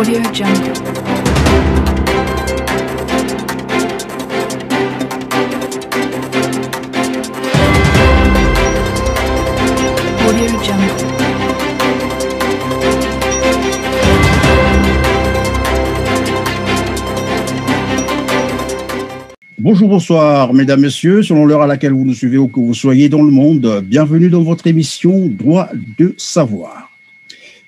Audio Jungle. Audio Jungle. Bonjour, bonsoir, mesdames, messieurs, selon l'heure à laquelle vous nous suivez ou que vous soyez dans le monde, bienvenue dans votre émission Droit de savoir.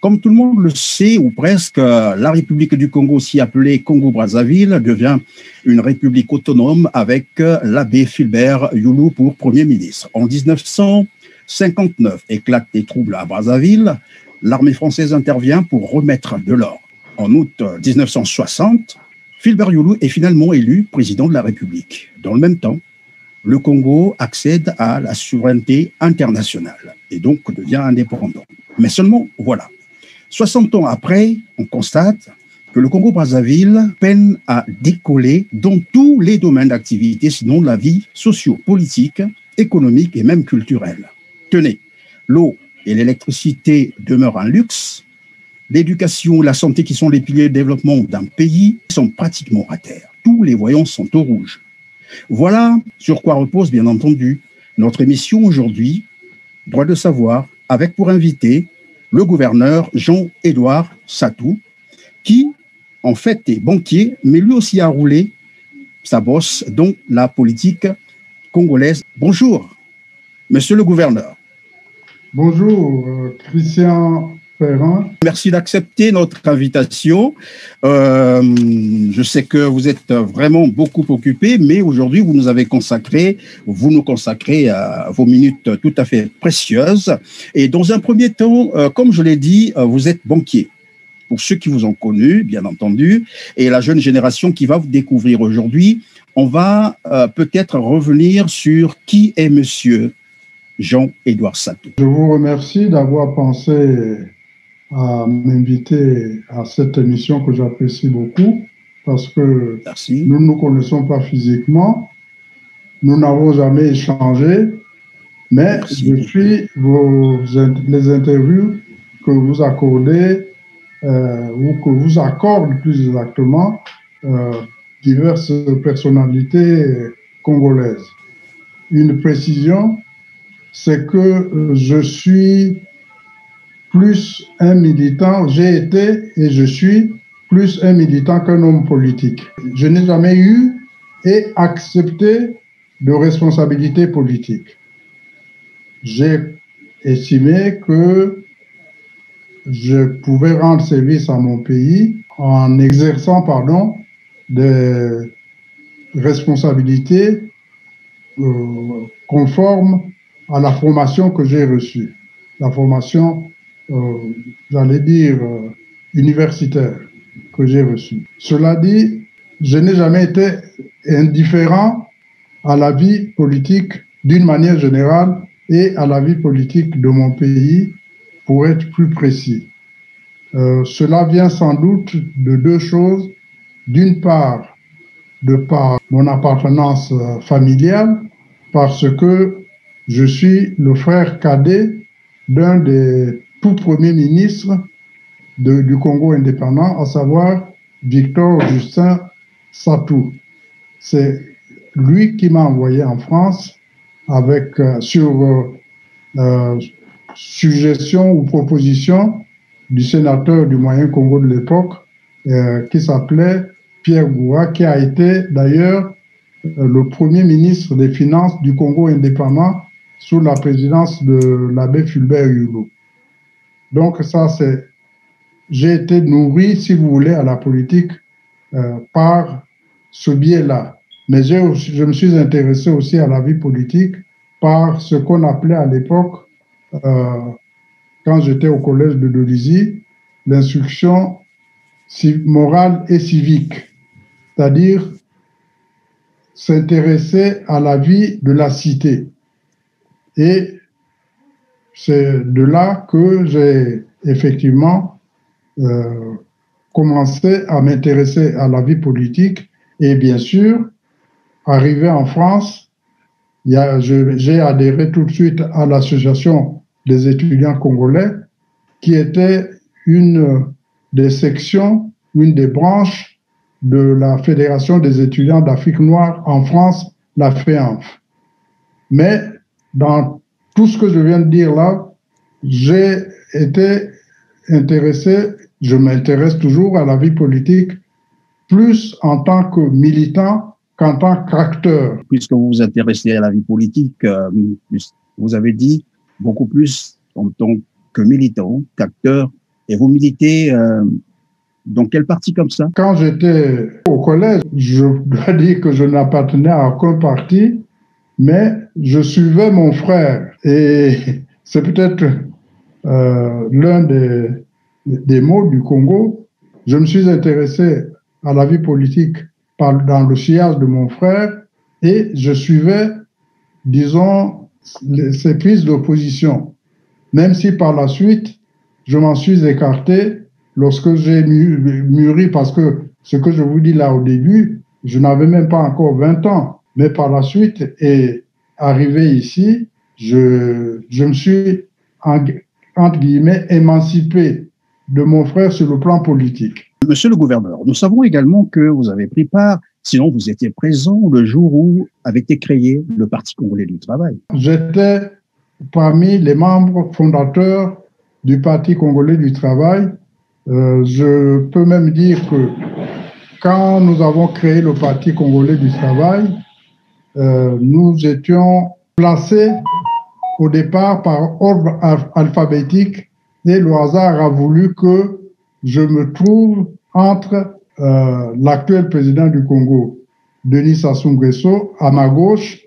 Comme tout le monde le sait, ou presque, la République du Congo, aussi appelée Congo-Brazzaville, devient une république autonome avec l'abbé Fulbert Youlou pour Premier ministre. En 1959, éclatent des troubles à Brazzaville. L'armée française intervient pour remettre de l'ordre. En août 1960, Fulbert Youlou est finalement élu président de la République. Dans le même temps, le Congo accède à la souveraineté internationale et donc devient indépendant. Mais seulement, voilà, 60 ans après, on constate que le Congo-Brazzaville peine à décoller dans tous les domaines d'activité, sinon la vie socio-politique, économique et même culturelle. Tenez, l'eau et l'électricité demeurent un luxe. L'éducation et la santé, qui sont les piliers de développement d'un pays, sont pratiquement à terre. Tous les voyants sont au rouge. Voilà sur quoi repose, bien entendu, notre émission aujourd'hui, Droit de savoir, avec pour invité le gouverneur Jean-Édouard Satou, qui, en fait, est banquier, mais lui aussi a roulé sa bosse dans la politique congolaise. Bonjour, monsieur le gouverneur. Bonjour, Christian Ferrand. Merci d'accepter notre invitation. Je sais que vous êtes vraiment beaucoup occupé, mais aujourd'hui, vous nous consacrez vos minutes tout à fait précieuses. Et dans un premier temps, comme je l'ai dit, vous êtes banquier. Pour ceux qui vous ont connu, bien entendu, et la jeune génération qui va vous découvrir aujourd'hui, on va peut-être revenir sur qui est monsieur Jean-Édouard Satou. Je vous remercie d'avoir pensé à m'inviter à cette émission que j'apprécie beaucoup parce que nous ne nous connaissons pas physiquement, nous n'avons jamais échangé, mais depuis les interviews que vous accordez ou que vous accordent plus exactement diverses personnalités congolaises. Une précision, c'est que je suis plus un militant, j'ai été et je suis plus un militant qu'un homme politique. Je n'ai jamais eu et accepté de responsabilité politique. J'ai estimé que je pouvais rendre service à mon pays en exerçant, des responsabilités conformes à la formation que j'ai reçue, la formation universitaire que j'ai reçu. Cela dit, je n'ai jamais été indifférent à la vie politique d'une manière générale et à la vie politique de mon pays, pour être plus précis. Cela vient sans doute de deux choses. D'une part, de par mon appartenance familiale, parce que je suis le frère cadet d'un des tout premiers ministres du Congo indépendant, à savoir Victor Justin Satou. C'est lui qui m'a envoyé en France avec, sur suggestion ou proposition du sénateur du Moyen Congo de l'époque, qui s'appelait Pierre Goua, qui a été d'ailleurs le premier ministre des Finances du Congo indépendant sous la présidence de l'abbé Fulbert Youlou. Donc ça, j'ai été nourri, si vous voulez, à la politique par ce biais-là. Mais je me suis intéressé aussi à la vie politique par ce qu'on appelait à l'époque, quand j'étais au collège de Dolisie, l'instruction morale et civique, c'est-à-dire s'intéresser à la vie de la cité. Et c'est de là que j'ai effectivement commencé à m'intéresser à la vie politique. Et bien sûr, arrivé en France, j'ai adhéré tout de suite à l'association des étudiants congolais, qui était une des sections une des branches de la Fédération des étudiants d'Afrique noire en France, la FEANF. Mais dans tout ce que je viens de dire là, j'ai été intéressé, je m'intéresse toujours à la vie politique, plus en tant que militant qu'en tant qu'acteur. Puisque vous vous intéressez à la vie politique, vous avez dit beaucoup plus en tant que militant, qu'acteur, et vous militez dans quel parti comme ça? Quand j'étais au collège, je dois dire que je n'appartenais à aucun parti, mais je suivais mon frère. Et c'est peut-être l'un des mots du Congo. Je me suis intéressé à la vie politique dans le sillage de mon frère et je suivais, disons, ses prises d'opposition. Même si par la suite, je m'en suis écarté lorsque j'ai mûri, parce que ce que je vous dis là au début, je n'avais même pas encore 20 ans. Mais par la suite, et arrivé ici, je me suis, entre guillemets, émancipé de mon frère sur le plan politique. Monsieur le gouverneur, nous savons également que vous avez pris part, sinon vous étiez présent le jour où avait été créé le Parti congolais du travail. J'étais parmi les membres fondateurs du Parti congolais du travail. Je peux même dire que quand nous avons créé le Parti congolais du travail, nous étions placés au départ par ordre alphabétique et le hasard a voulu que je me trouve entre l'actuel président du Congo, Denis Sassou Nguesso, à ma gauche,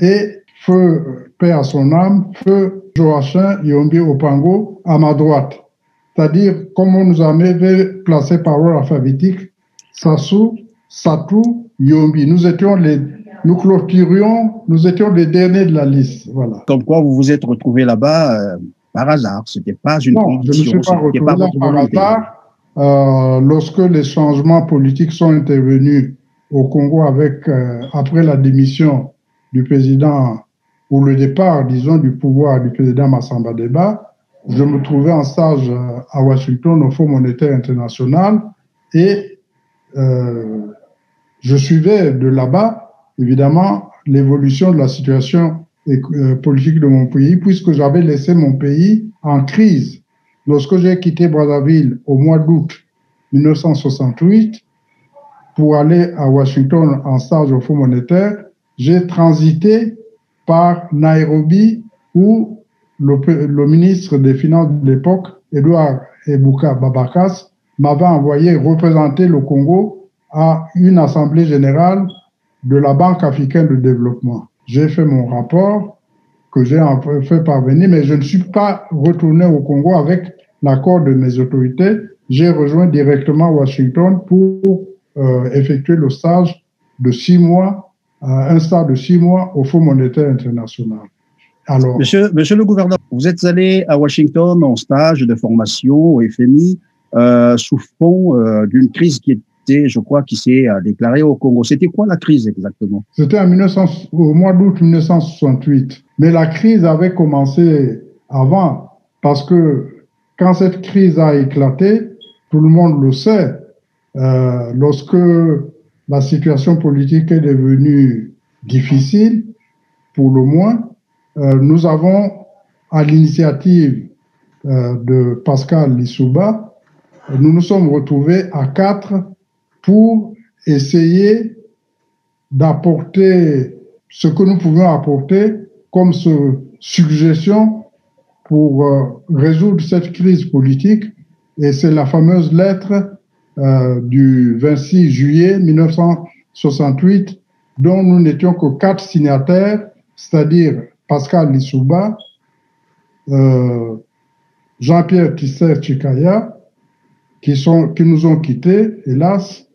et feu, paix à son âme, feu Joachim Yombi Opango à ma droite. C'est-à-dire, comme on nous avait placés par ordre alphabétique, Sassou, Satou, Yombi. Nous clôturions, nous étions les derniers de la liste. Voilà. Comme quoi vous vous êtes retrouvé là-bas par hasard, c'était pas une condition. Non, je ne me suis pas retrouvé là par hasard. Lorsque les changements politiques sont intervenus au Congo après la démission du président, ou le départ, disons, du pouvoir du président Massamba Deba, je me trouvais en stage à Washington au Fonds monétaire international et je suivais de là-bas, évidemment, l'évolution de la situation politique de mon pays, puisque j'avais laissé mon pays en crise. Lorsque j'ai quitté Brazzaville au mois d'août 1968 pour aller à Washington en stage au Fonds monétaire, j'ai transité par Nairobi où le ministre des Finances de l'époque, Edouard Ebouka Babakas, m'avait envoyé représenter le Congo à une assemblée générale de la Banque africaine de développement. J'ai fait mon rapport que j'ai fait parvenir, mais je ne suis pas retourné au Congo avec l'accord de mes autorités. J'ai rejoint directement Washington pour effectuer le stage de 6 mois, un stage de 6 mois au Fonds monétaire international. Alors, Monsieur le gouverneur, vous êtes allé à Washington en stage de formation au FMI sous fond d'une crise qui était, je crois, qui s'est déclarée au Congo. C'était quoi la crise exactement? C'était au mois d'août 1968. Mais la crise avait commencé avant, parce que quand cette crise a éclaté, tout le monde le sait, lorsque la situation politique est devenue difficile, pour le moins, nous avons, à l'initiative de Pascal Lissouba, nous nous sommes retrouvés à 4 pour essayer d'apporter ce que nous pouvions apporter comme suggestion pour résoudre cette crise politique. Et c'est la fameuse lettre du 26 juillet 1968 dont nous n'étions que 4 signataires, c'est-à-dire Pascal Lissouba, Jean-Pierre Tisser-Chikaya, qui nous ont quittés, hélas,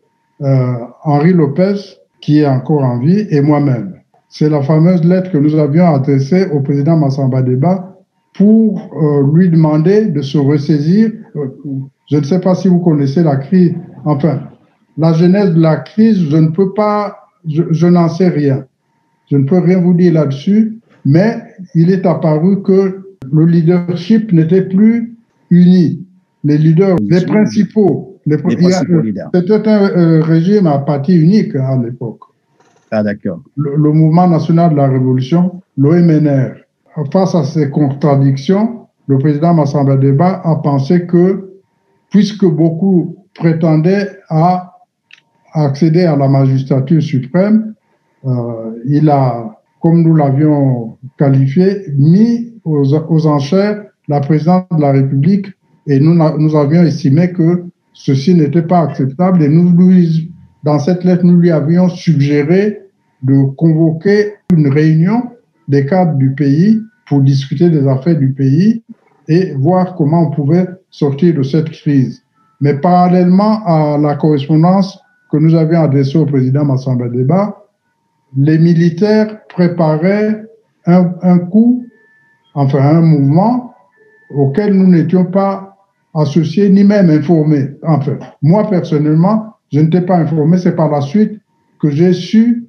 Henri Lopez, qui est encore en vie, et moi-même. C'est la fameuse lettre que nous avions adressée au président Massamba Deba pour lui demander de se ressaisir. Je ne sais pas si vous connaissez la crise, enfin, la genèse de la crise, je n'en sais rien. Je ne peux rien vous dire là-dessus, mais il est apparu que le leadership n'était plus uni. Les principaux C'était un régime à parti unique à l'époque. Ah, d'accord. Le Mouvement national de la révolution, l'OMNR. Face à ces contradictions, le président Massamba Deba a pensé que, puisque beaucoup prétendaient à accéder à la magistrature suprême, il a, comme nous l'avions qualifié, mis aux enchères la présidence de la République, et nous avions estimé que ceci n'était pas acceptable, et dans cette lettre, nous lui avions suggéré de convoquer une réunion des cadres du pays pour discuter des affaires du pays et voir comment on pouvait sortir de cette crise. Mais parallèlement à la correspondance que nous avions adressée au président Massamba Deba, les militaires préparaient un coup, enfin un mouvement auquel nous n'étions pas associés ni même informés. Enfin, moi personnellement, je n'étais pas informé, c'est par la suite que j'ai su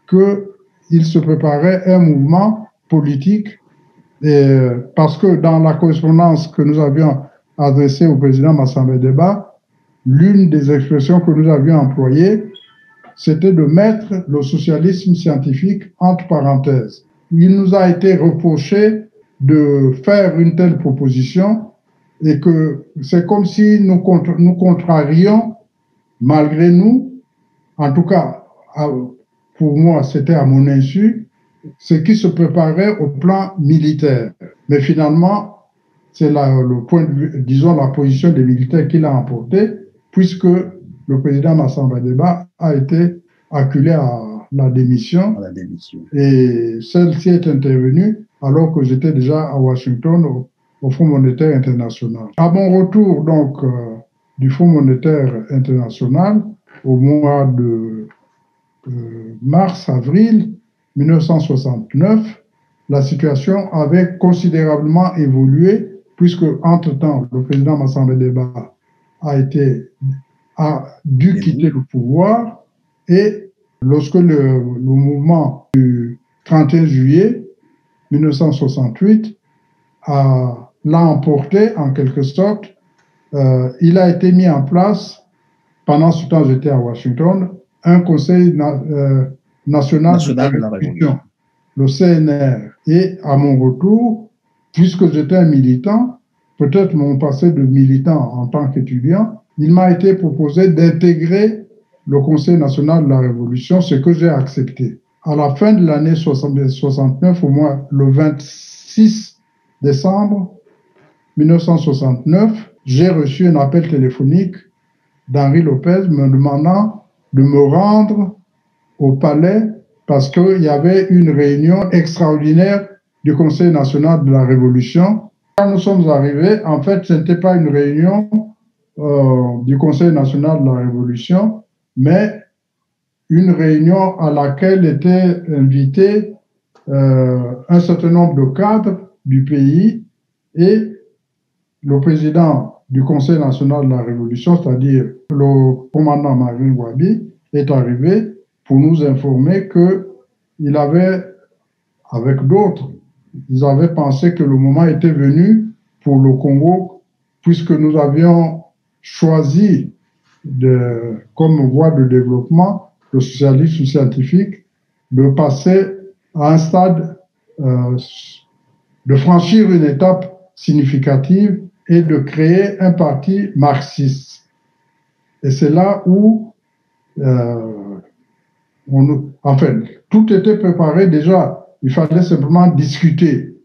qu'il se préparait un mouvement politique, parce que dans la correspondance que nous avions adressée au président Massamba Deba, l'une des expressions que nous avions employées, c'était de mettre le socialisme scientifique entre parenthèses. Il nous a été reproché de faire une telle proposition et que c'est comme si nous contrarions, malgré nous, en tout cas, pour moi, c'était à mon insu, ce qui se préparait au plan militaire. Mais finalement, c'est le point de vue, disons, la position des militaires qui l'a emporté, puisque le président Massamba Deba a été acculé à la démission. Et celle-ci est intervenue alors que j'étais déjà à Washington au Fonds monétaire international. À mon retour donc du Fonds monétaire international au mois de mars-avril 1969, la situation avait considérablement évolué puisque entre-temps le président Massamba Deba a dû quitter le pouvoir, et lorsque le mouvement du 31 juillet 1968 l'a emporté en quelque sorte, il a été mis en place, pendant ce temps j'étais à Washington, un conseil national de la révolution, le CNR. Et à mon retour, puisque j'étais un militant, peut-être mon passé de militant en tant qu'étudiant, il m'a été proposé d'intégrer le Conseil national de la Révolution, ce que j'ai accepté. À la fin de l'année 69, au moins le 26 décembre 1969, j'ai reçu un appel téléphonique d'Henri Lopez me demandant de me rendre au palais parce qu'il y avait une réunion extraordinaire du Conseil national de la Révolution. Quand nous sommes arrivés, en fait, ce n'était pas une réunion du Conseil national de la Révolution, mais une réunion à laquelle étaient invités un certain nombre de cadres du pays, et le président du Conseil national de la Révolution, c'est-à-dire le commandant Marvin Gwabi, est arrivé pour nous informer qu'il avait, avec d'autres, ils avaient pensé que le moment était venu pour le Congo, puisque nous avions choisi comme voie de développement le socialisme scientifique, de passer à un stade, de franchir une étape significative et de créer un parti marxiste. Et c'est là où, enfin, tout était préparé déjà. Il fallait simplement discuter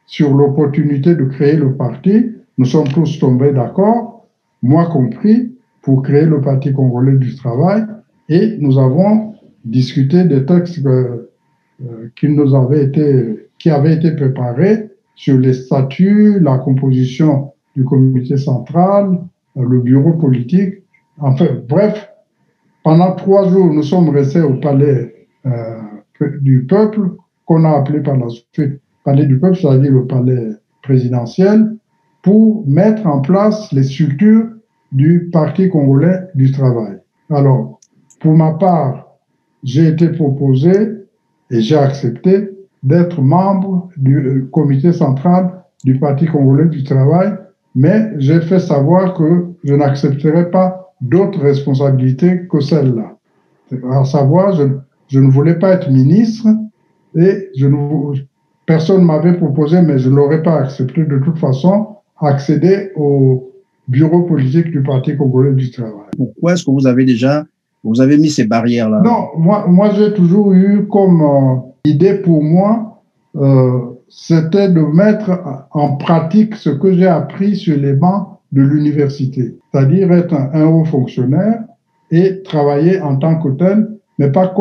sur l'opportunité de créer le parti. Nous sommes tous tombés d'accord, moi compris, pour créer le Parti congolais du travail, et nous avons discuté des textes qui avaient été préparés sur les statuts, la composition du comité central, le bureau politique. Enfin, bref, pendant 3 jours, nous sommes restés au palais du peuple, qu'on a appelé par la suite palais du peuple, c'est-à-dire le palais présidentiel, pour mettre en place les structures du Parti congolais du travail. Alors, pour ma part, j'ai été proposé et j'ai accepté d'être membre du comité central du Parti congolais du travail mais j'ai fait savoir que je n'accepterais pas d'autres responsabilités que celle-là. À savoir, je ne voulais pas être ministre et personne ne m'avait proposé, mais je ne l'aurais pas accepté de toute façon, accéder au bureau politique du Parti congolais du travail. Pourquoi est-ce que vous avez mis ces barrières-là? Non, moi j'ai toujours eu comme idée pour moi, c'était de mettre en pratique ce que j'ai appris sur les bancs de l'université, c'est-à-dire être un haut fonctionnaire et travailler en tant que tel, mais pas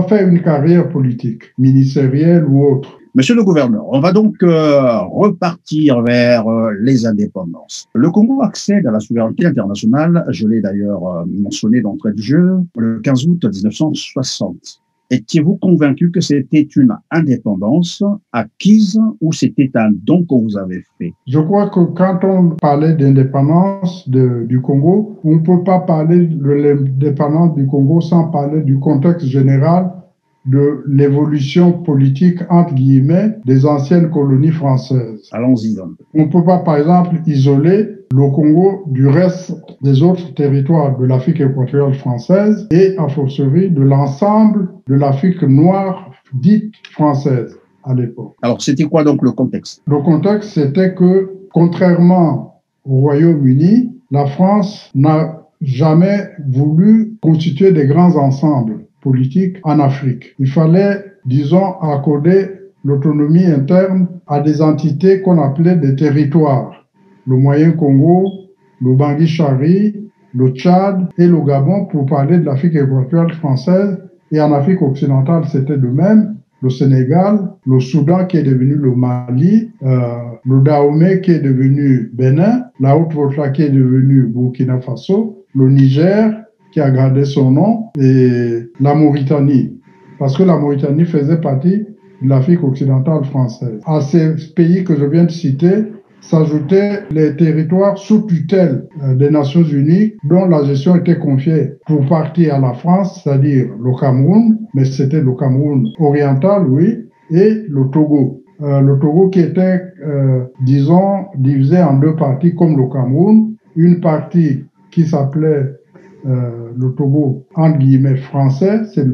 faire une carrière politique, ministérielle ou autre. Monsieur le gouverneur, on va donc repartir vers les indépendances. Le Congo accède à la souveraineté internationale, je l'ai d'ailleurs mentionné d'entrée de jeu, le 15 août 1960. Étiez-vous convaincu que c'était une indépendance acquise ou c'était un don que vous avez fait? Je crois que quand on parlait d'indépendance du Congo, on ne peut pas parler de l'indépendance du Congo sans parler du contexte général de l'évolution politique, entre guillemets, des anciennes colonies françaises. Allons-y. On ne peut pas, par exemple, isoler le Congo du reste des autres territoires de l'Afrique équatoriale française et, a fortiori, de l'ensemble de l'Afrique noire dite française à l'époque. Alors, c'était quoi donc le contexte? Le contexte, c'était que, contrairement au Royaume-Uni, la France n'a jamais voulu constituer des grands ensembles politique en Afrique. Il fallait, disons, accorder l'autonomie interne à des entités qu'on appelait des territoires. Le Moyen Congo, le Bangui-Chari, le Tchad et le Gabon pour parler de l'Afrique équatoriale française. Et en Afrique occidentale, c'était de même. Le Sénégal, le Soudan qui est devenu le Mali, le Dahomey qui est devenu Bénin, la Haute-Volta qui est devenu Burkina Faso, le Niger qui a gardé son nom, et la Mauritanie, parce que la Mauritanie faisait partie de l'Afrique occidentale française. À ces pays que je viens de citer, s'ajoutaient les territoires sous tutelle des Nations Unies, dont la gestion était confiée pour partie à la France, c'est-à-dire le Cameroun, mais c'était le Cameroun oriental, oui, et le Togo. Le Togo qui était, disons, divisé en deux parties comme le Cameroun, une partie qui s'appelait le Togo, entre guillemets, français, c'est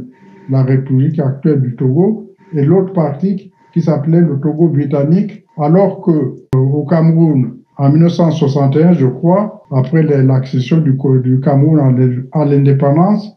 la République actuelle du Togo, et l'autre partie qui s'appelait le Togo britannique, alors que au Cameroun, en 1961, je crois, après l'accession du Cameroun à l'indépendance,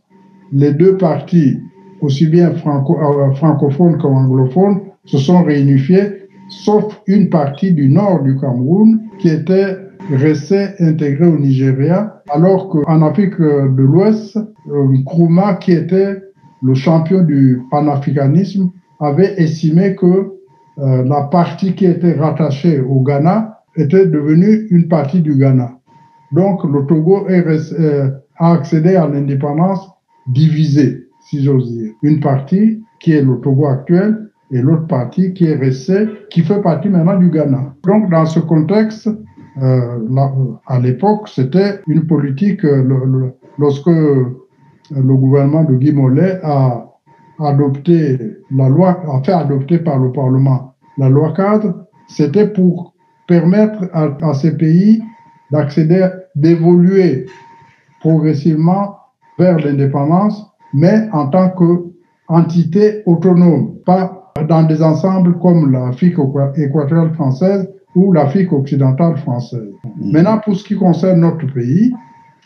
les deux parties, aussi bien francophones qu'anglophones, se sont réunifiées, sauf une partie du nord du Cameroun qui était restée intégrée au Nigeria, alors qu'en Afrique de l'Ouest, Nkrumah, qui était le champion du panafricanisme, avait estimé que la partie qui était rattachée au Ghana était devenue une partie du Ghana. Donc le Togo a accédé à l'indépendance divisée, si j'ose dire. Une partie qui est le Togo actuel et l'autre partie qui est restée, qui fait partie maintenant du Ghana. Donc dans ce contexte, à l'époque, c'était une politique, lorsque le gouvernement de Guy Mollet a adopté la loi, a fait adopter par le Parlement la loi cadre, c'était pour permettre à ces pays d'accéder, d'évoluer progressivement vers l'indépendance, mais en tant qu'entité autonome, pas dans des ensembles comme l'Afrique équatoriale française ou l'Afrique occidentale française. Maintenant, pour ce qui concerne notre pays,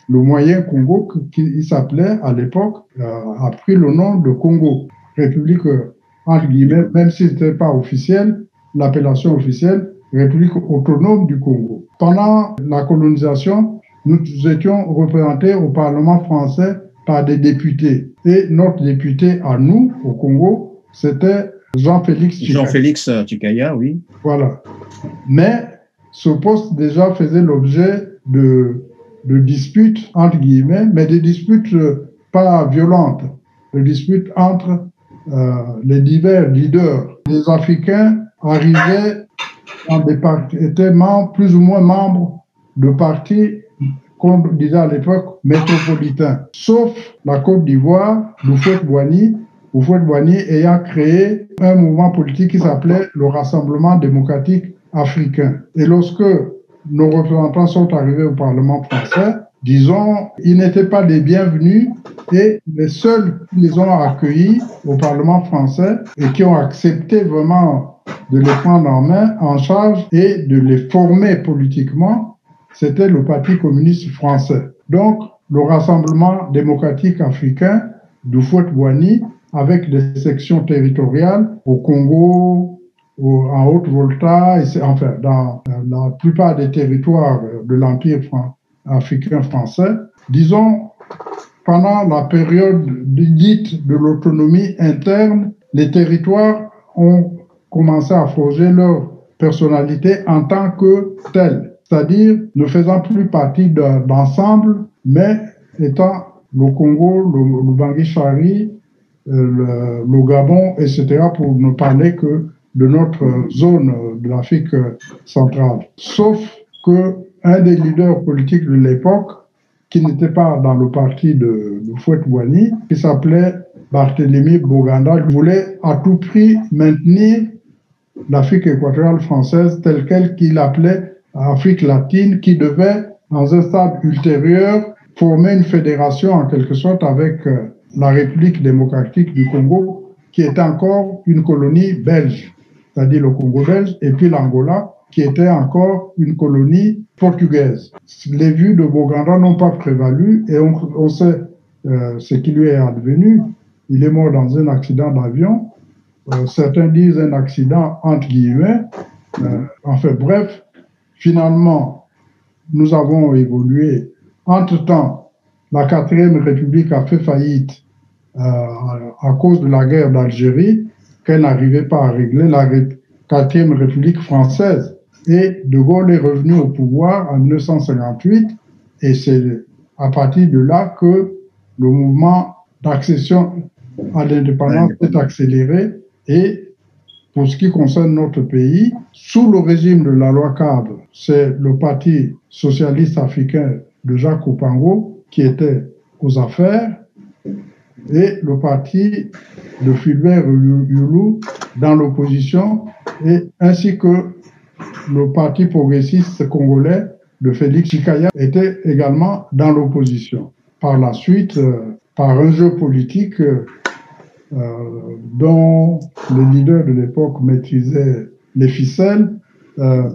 le Moyen Congo, qui s'appelait à l'époque, a pris le nom de Congo, République, entre guillemets, même si ce n'était pas officiel, l'appellation officielle, République autonome du Congo. Pendant la colonisation, nous étions représentés au Parlement français par des députés. Et notre député à nous, au Congo, c'était Jean-Félix Tshikaya. Jean-Félix Tshikaya, oui. Voilà. Mais ce poste déjà faisait l'objet de disputes, entre guillemets, mais des disputes pas violentes, des disputes entre les divers leaders. Les Africains arrivaient dans des partis, étaient plus ou moins membres de partis qu'on disait à l'époque métropolitains, sauf la Côte d'Ivoire, Houphouët-Boigny ayant créé un mouvement politique qui s'appelait le Rassemblement démocratique africain. Et lorsque nos représentants sont arrivés au Parlement français, disons, ils n'étaient pas les bienvenus et les seuls qui les ont accueillis au Parlement français et qui ont accepté vraiment de les prendre en charge et de les former politiquement, c'était le Parti communiste français. Donc, le Rassemblement démocratique africain d'Houphouët-Boigny, avec des sections territoriales au Congo, en Haute-Volta, enfin, dans la plupart des territoires de l'Empire africain français. Disons, pendant la période dite de l'autonomie interne, les territoires ont commencé à forger leur personnalité en tant que telle, c'est-à-dire ne faisant plus partie d'ensemble, mais étant le Congo, le Bangui-Chari, le Gabon, etc., pour ne parler que de notre zone de l'Afrique centrale. Sauf qu'un des leaders politiques de l'époque, qui n'était pas dans le parti de Houphouët-Boigny, qui s'appelait Barthélemy Boganda, voulait à tout prix maintenir l'Afrique équatoriale française telle qu'elle, qu'il appelait Afrique latine, qui devait, dans un stade ultérieur, former une fédération en quelque sorte avec la République démocratique du Congo, qui était encore une colonie belge, c'est-à-dire le Congo belge, et puis l'Angola, qui était encore une colonie portugaise. Les vues de Boganda n'ont pas prévalu et on sait ce qui lui est advenu. Il est mort dans un accident d'avion. Certains disent un accident entre guillemets. Enfin bref, finalement, nous avons évolué. Entre-temps, la 4e République a fait faillite à cause de la guerre d'Algérie qu'elle n'arrivait pas à régler, la 4e République française. Et De Gaulle est revenu au pouvoir en 1958 et c'est à partir de là que le mouvement d'accession à l'indépendance est accéléré. Et pour ce qui concerne notre pays, sous le régime de la loi cadre, c'est le Parti socialiste africain de Jacques Opango qui était aux affaires et le parti de Fulbert Yulu dans l'opposition, et ainsi que le parti progressiste congolais de Félix Chikaya était également dans l'opposition. Par la suite, par un jeu politique dont les leaders de l'époque maîtrisaient les ficelles,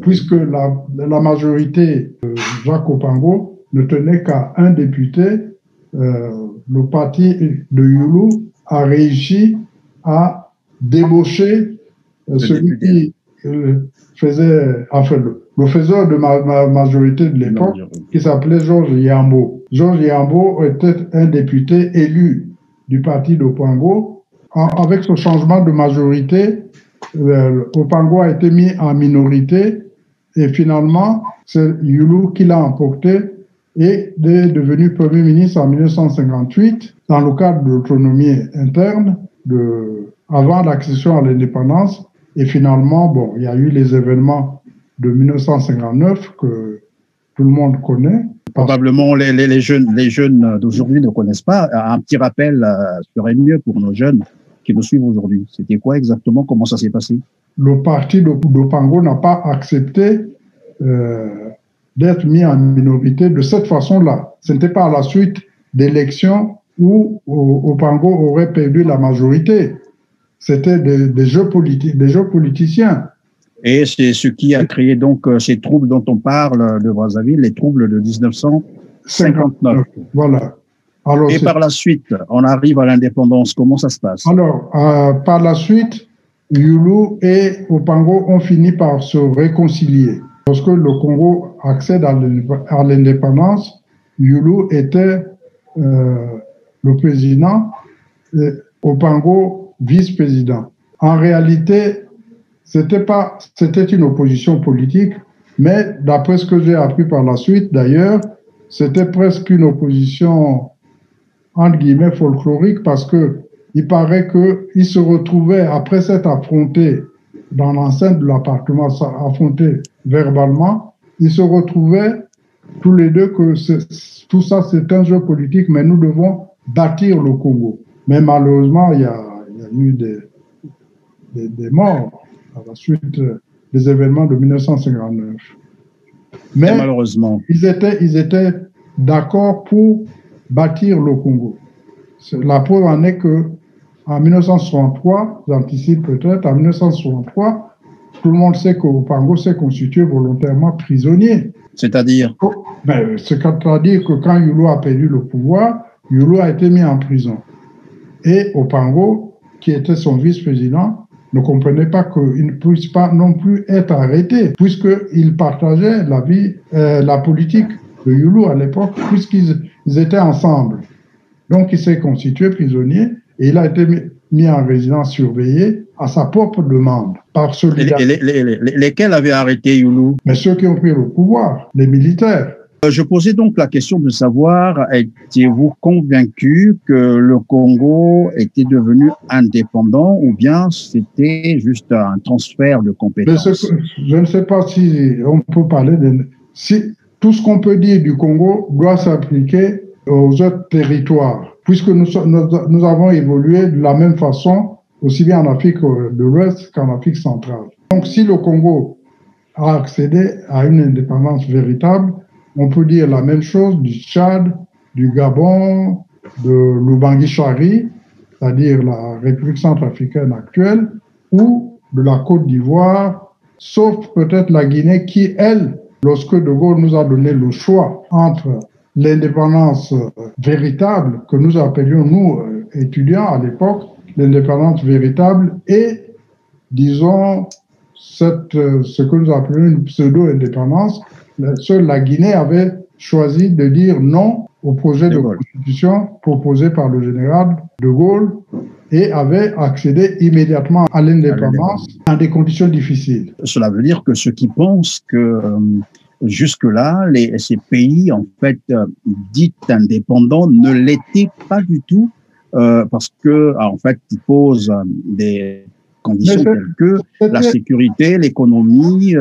puisque la majorité de Jacques Opango ne tenait qu'à un député, le parti de Yulu a réussi à débaucher celui qui faisait, enfin, le faiseur de majorité de l'époque, qui s'appelait Georges Yambo. Georges Yambo était un député élu du parti d'Opango. Avec ce changement de majorité, Opango a été mis en minorité et finalement, c'est Yulu qui l'a emporté et est devenu Premier ministre en 1958 dans le cadre de l'autonomie interne avant l'accession à l'indépendance. Et finalement, bon, il y a eu les événements de 1959 que tout le monde connaît. Probablement les jeunes d'aujourd'hui ne connaissent pas. Un petit rappel serait mieux pour nos jeunes qui nous suivent aujourd'hui. C'était quoi exactement? Comment ça s'est passé? Le parti d'Opango n'a pas accepté d'être mis en minorité de cette façon-là. Ce n'était pas à la suite d'élections où Opango aurait perdu la majorité. C'était des jeux politiques, des jeux politiciens. Et c'est ce qui a créé donc ces troubles dont on parle de Brazzaville, les troubles de 1959. Voilà. Alors, et par la suite, on arrive à l'indépendance. Comment ça se passe? Alors, par la suite, Yulu et Opango ont fini par se réconcilier. Lorsque le Congo accède à l'indépendance, Yulu était le président, et Opango vice-président. En réalité, c'était une opposition politique, mais d'après ce que j'ai appris par la suite, d'ailleurs, c'était presque une opposition entre guillemets folklorique, parce que il paraît qu'ils se retrouvaient, après s'être affrontés dans l'enceinte de l'appartement, affrontés verbalement, ils se retrouvaient tous les deux que tout ça c'est un jeu politique, mais nous devons bâtir le Congo. Mais malheureusement, il y a eu des morts à la suite des événements de 1959. Mais malheureusement, ils étaient d'accord pour bâtir le Congo. La preuve en est que en 1963, j'anticipe peut-être, en 1963, tout le monde sait qu'Opango s'est constitué volontairement prisonnier. C'est-à-dire c'est-à-dire que quand Yulu a perdu le pouvoir, Yulu a été mis en prison. Et Opango, qui était son vice-président, ne comprenait pas qu'il ne puisse pas non plus être arrêté, puisqu'il partageait la politique de Yulu à l'époque, puisqu'ils étaient ensemble. Donc il s'est constitué prisonnier et il a été mis en résidence surveillée à sa propre demande, par solidarité. Lesquels avaient arrêté Yulu? Mais ceux qui ont pris le pouvoir, les militaires. Je posais donc la question de savoir, étiez-vous convaincu que le Congo était devenu indépendant ou bien c'était juste un transfert de compétences? Je ne sais pas si on peut parler de... tout ce qu'on peut dire du Congo doit s'appliquer aux autres territoires, puisque nous avons évolué de la même façon, aussi bien en Afrique de l'Ouest qu'en Afrique centrale. Donc si le Congo a accédé à une indépendance véritable, on peut dire la même chose du Tchad, du Gabon, de l'Ubangi-Chari, c'est-à-dire la République centrafricaine actuelle, ou de la Côte d'Ivoire, sauf peut-être la Guinée qui, elle, lorsque De Gaulle nous a donné le choix entre l'indépendance véritable, que nous appelions, nous, étudiants à l'époque, l'indépendance véritable et, disons, ce que nous appelons une pseudo-indépendance, seule la Guinée avait choisi de dire non au projet de constitution proposé par le général de Gaulle et avait accédé immédiatement à l'indépendance dans des conditions difficiles. Cela veut dire que ceux qui pensent que jusque-là, ces pays, en fait, dits indépendants, ne l'étaient pas du tout parce que, en fait, ils posent des conditions telles que la sécurité, l'économie,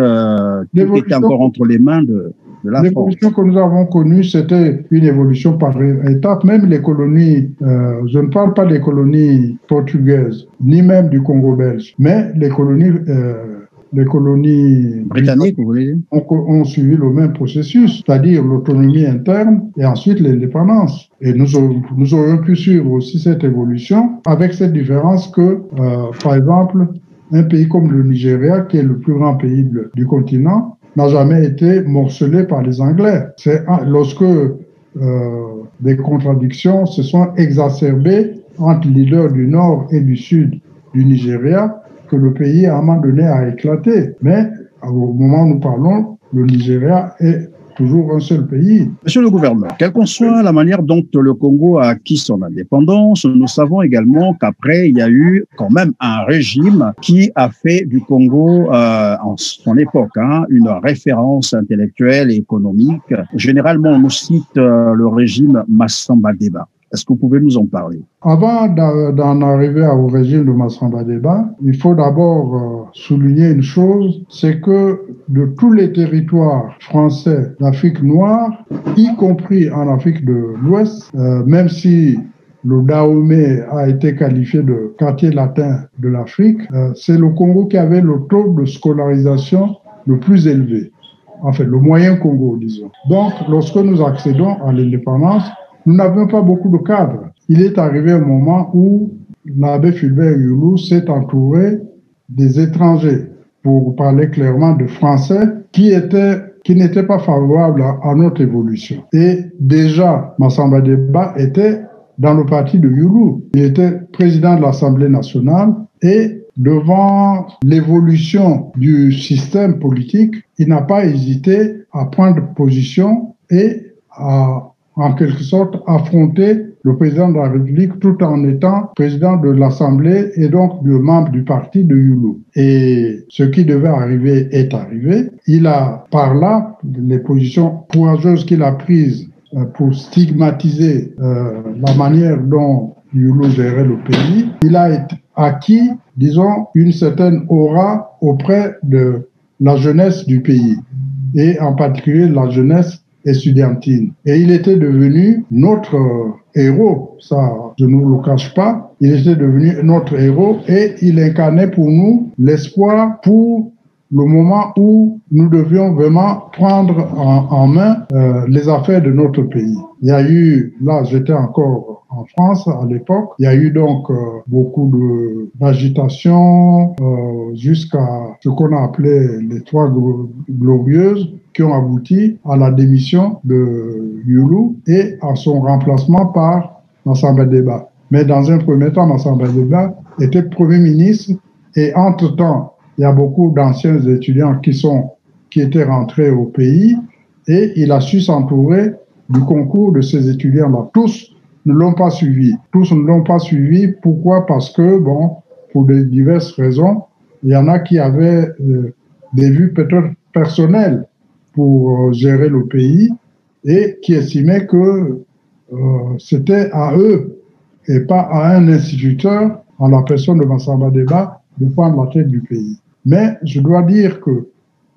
tout était encore entre les mains de la France. L'évolution que nous avons connue, c'était une évolution par étapes. Même les colonies, je ne parle pas des colonies portugaises, ni même du Congo belge, mais les colonies britanniques, vous voulez dire, ont suivi le même processus, c'est-à-dire l'autonomie interne et ensuite l'indépendance. Et nous aurions pu suivre aussi cette évolution, avec cette différence que, par exemple, un pays comme le Nigeria, qui est le plus grand pays du continent, n'a jamais été morcelé par les Anglais. C'est lorsque des contradictions se sont exacerbées entre les leaders du Nord et du Sud du Nigeria, que le pays, à un moment donné, a éclaté. Mais au moment où nous parlons, le Nigeria est toujours un seul pays. Monsieur le gouverneur, quelle qu'en soit la manière dont le Congo a acquis son indépendance, nous savons également qu'après, il y a eu quand même un régime qui a fait du Congo, en son époque, une référence intellectuelle et économique. Généralement, on nous cite le régime Massamba Deba. Est-ce que vous pouvez nous en parler? Avant d'en arriver au régime de Massamba Deba, il faut d'abord souligner une chose, c'est que de tous les territoires français d'Afrique noire, y compris en Afrique de l'Ouest, même si le Dahomey a été qualifié de quartier latin de l'Afrique, c'est le Congo qui avait le taux de scolarisation le plus élevé. En fait, le moyen Congo, disons. Donc, lorsque nous accédons à l'indépendance, nous n'avions pas beaucoup de cadres. Il est arrivé un moment où l'abbé Fulbert Yulu s'est entouré des étrangers, pour parler clairement de Français, qui n'étaient pas favorables à notre évolution. Et déjà, Massamba Deba était dans le parti de Yulu. Il était président de l'Assemblée nationale et devant l'évolution du système politique, il n'a pas hésité à prendre position et à en quelque sorte affronter le président de la République tout en étant président de l'Assemblée et donc de membre du parti de Yulu. Et ce qui devait arriver est arrivé. Il a, par là, les positions courageuses qu'il a prises pour stigmatiser la manière dont Yulu gérait le pays, il a acquis, disons, une certaine aura auprès de la jeunesse du pays, et en particulier la jeunesse estudiantine. Et il était devenu notre héros, ça je ne vous le cache pas, il était devenu notre héros et il incarnait pour nous l'espoir pour le moment où nous devions vraiment prendre en main les affaires de notre pays. Il y a eu, là j'étais encore en France à l'époque, il y a eu donc beaucoup d'agitation jusqu'à ce qu'on a appelé les Trois Glorieuses, qui ont abouti à la démission de Youlou et à son remplacement par Massamba Deba. Mais dans un premier temps, Massamba Deba était Premier ministre et entre-temps, il y a beaucoup d'anciens étudiants qui étaient rentrés au pays et il a su s'entourer du concours de ces étudiants-là. Tous ne l'ont pas suivi. Tous ne l'ont pas suivi. Pourquoi? Parce que, bon, pour de diverses raisons, il y en a qui avaient des vues peut-être personnelles pour gérer le pays et qui estimaient que c'était à eux et pas à un instituteur, en la personne de Massamba Deba, de prendre la tête du pays. Mais je dois dire qu'il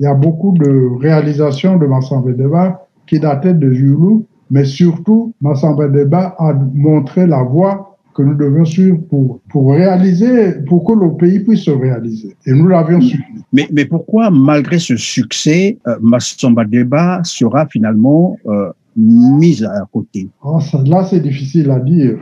y a beaucoup de réalisations de Massamba Deba qui dataient de Youlou, mais surtout, Massamba Deba a montré la voie que nous devions suivre pour réaliser, pour que le pays puisse se réaliser. Et nous l'avions suivi. Mais pourquoi, malgré ce succès, Massamba Deba sera finalement mise à côté? Là, c'est difficile à dire.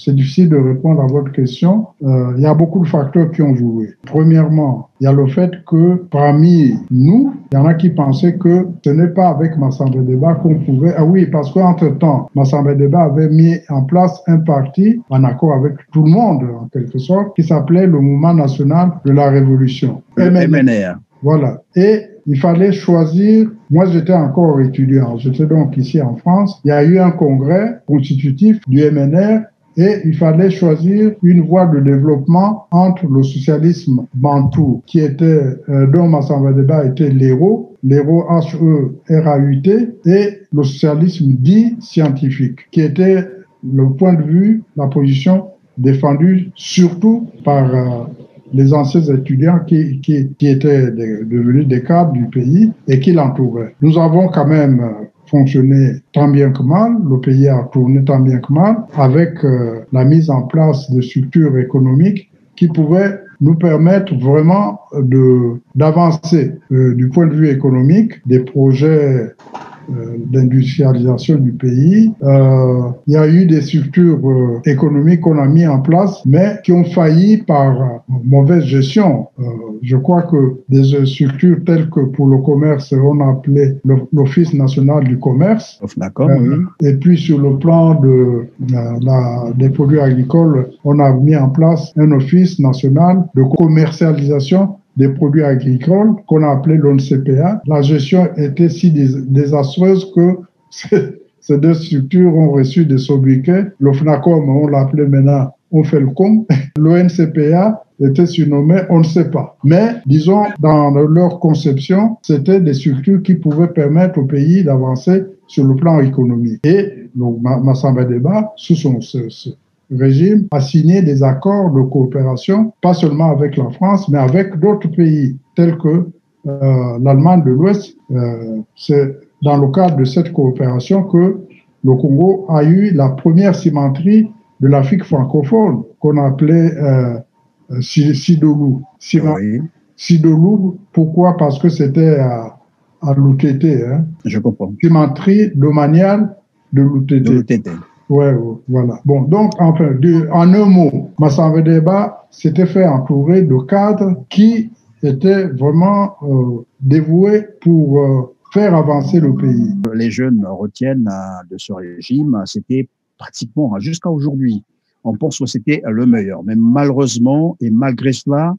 C'est difficile de répondre à votre question. Il y a beaucoup de facteurs qui ont joué. Premièrement, il y a le fait que parmi nous, il y en a qui pensaient que ce n'est pas avec Massamba Deba qu'on pouvait... Ah oui, parce qu'entre-temps, Massamba Deba avait mis en place un parti en accord avec tout le monde, en quelque sorte, qui s'appelait le Mouvement national de la Révolution. Le MNR. Voilà. Et il fallait choisir. Moi, j'étais encore étudiant. J'étais donc ici en France. Il y a eu un congrès constitutif du MNR et il fallait choisir une voie de développement entre le socialisme bantou, qui était, dont Massamba Deba était l'héros H-E-R-A-U-T, et le socialisme dit scientifique, qui était le point de vue, la position défendue surtout par les anciens étudiants qui étaient devenus des cadres du pays et qui l'entouraient. Nous avons quand même fonctionné tant bien que mal, le pays a tourné tant bien que mal, avec la mise en place de structures économiques qui pouvaient nous permettre vraiment d'avancer du point de vue économique, des projets d'industrialisation du pays. Il y a eu des structures économiques qu'on a mis en place, mais qui ont failli par mauvaise gestion. Je crois que des structures telles que pour le commerce, on a appelé l'Office national du commerce. D'accord. Et puis sur le plan des produits agricoles, on a mis en place un Office national de commercialisation des produits agricoles qu'on a appelé l'ONCPA. La gestion était si désastreuse que ces deux structures ont reçu des sobriquets. Le FNACOM, on l'appelait maintenant on fait le com. L'ONCPA était surnommé on ne sait pas. Mais disons, dans leur conception, c'était des structures qui pouvaient permettre au pays d'avancer sur le plan économique. Et donc, Massamba Deba, sous son régime, a signé des accords de coopération, pas seulement avec la France, mais avec d'autres pays, tels que l'Allemagne de l'Ouest. C'est dans le cadre de cette coopération que le Congo a eu la première cimenterie de l'Afrique francophone, qu'on appelait Sidolou. Sidolou, pourquoi? Parce que c'était à l'UTT. Hein. Je comprends. Cimenterie domaniale de l'UTT. Ouais, voilà. Bon, donc, enfin, en un mot, Massamba Deba s'était fait entourer de cadres qui étaient vraiment dévoués pour faire avancer le pays. Les jeunes retiennent de ce régime, c'était pratiquement jusqu'à aujourd'hui. On pense que c'était le meilleur. Mais malheureusement, et malgré cela,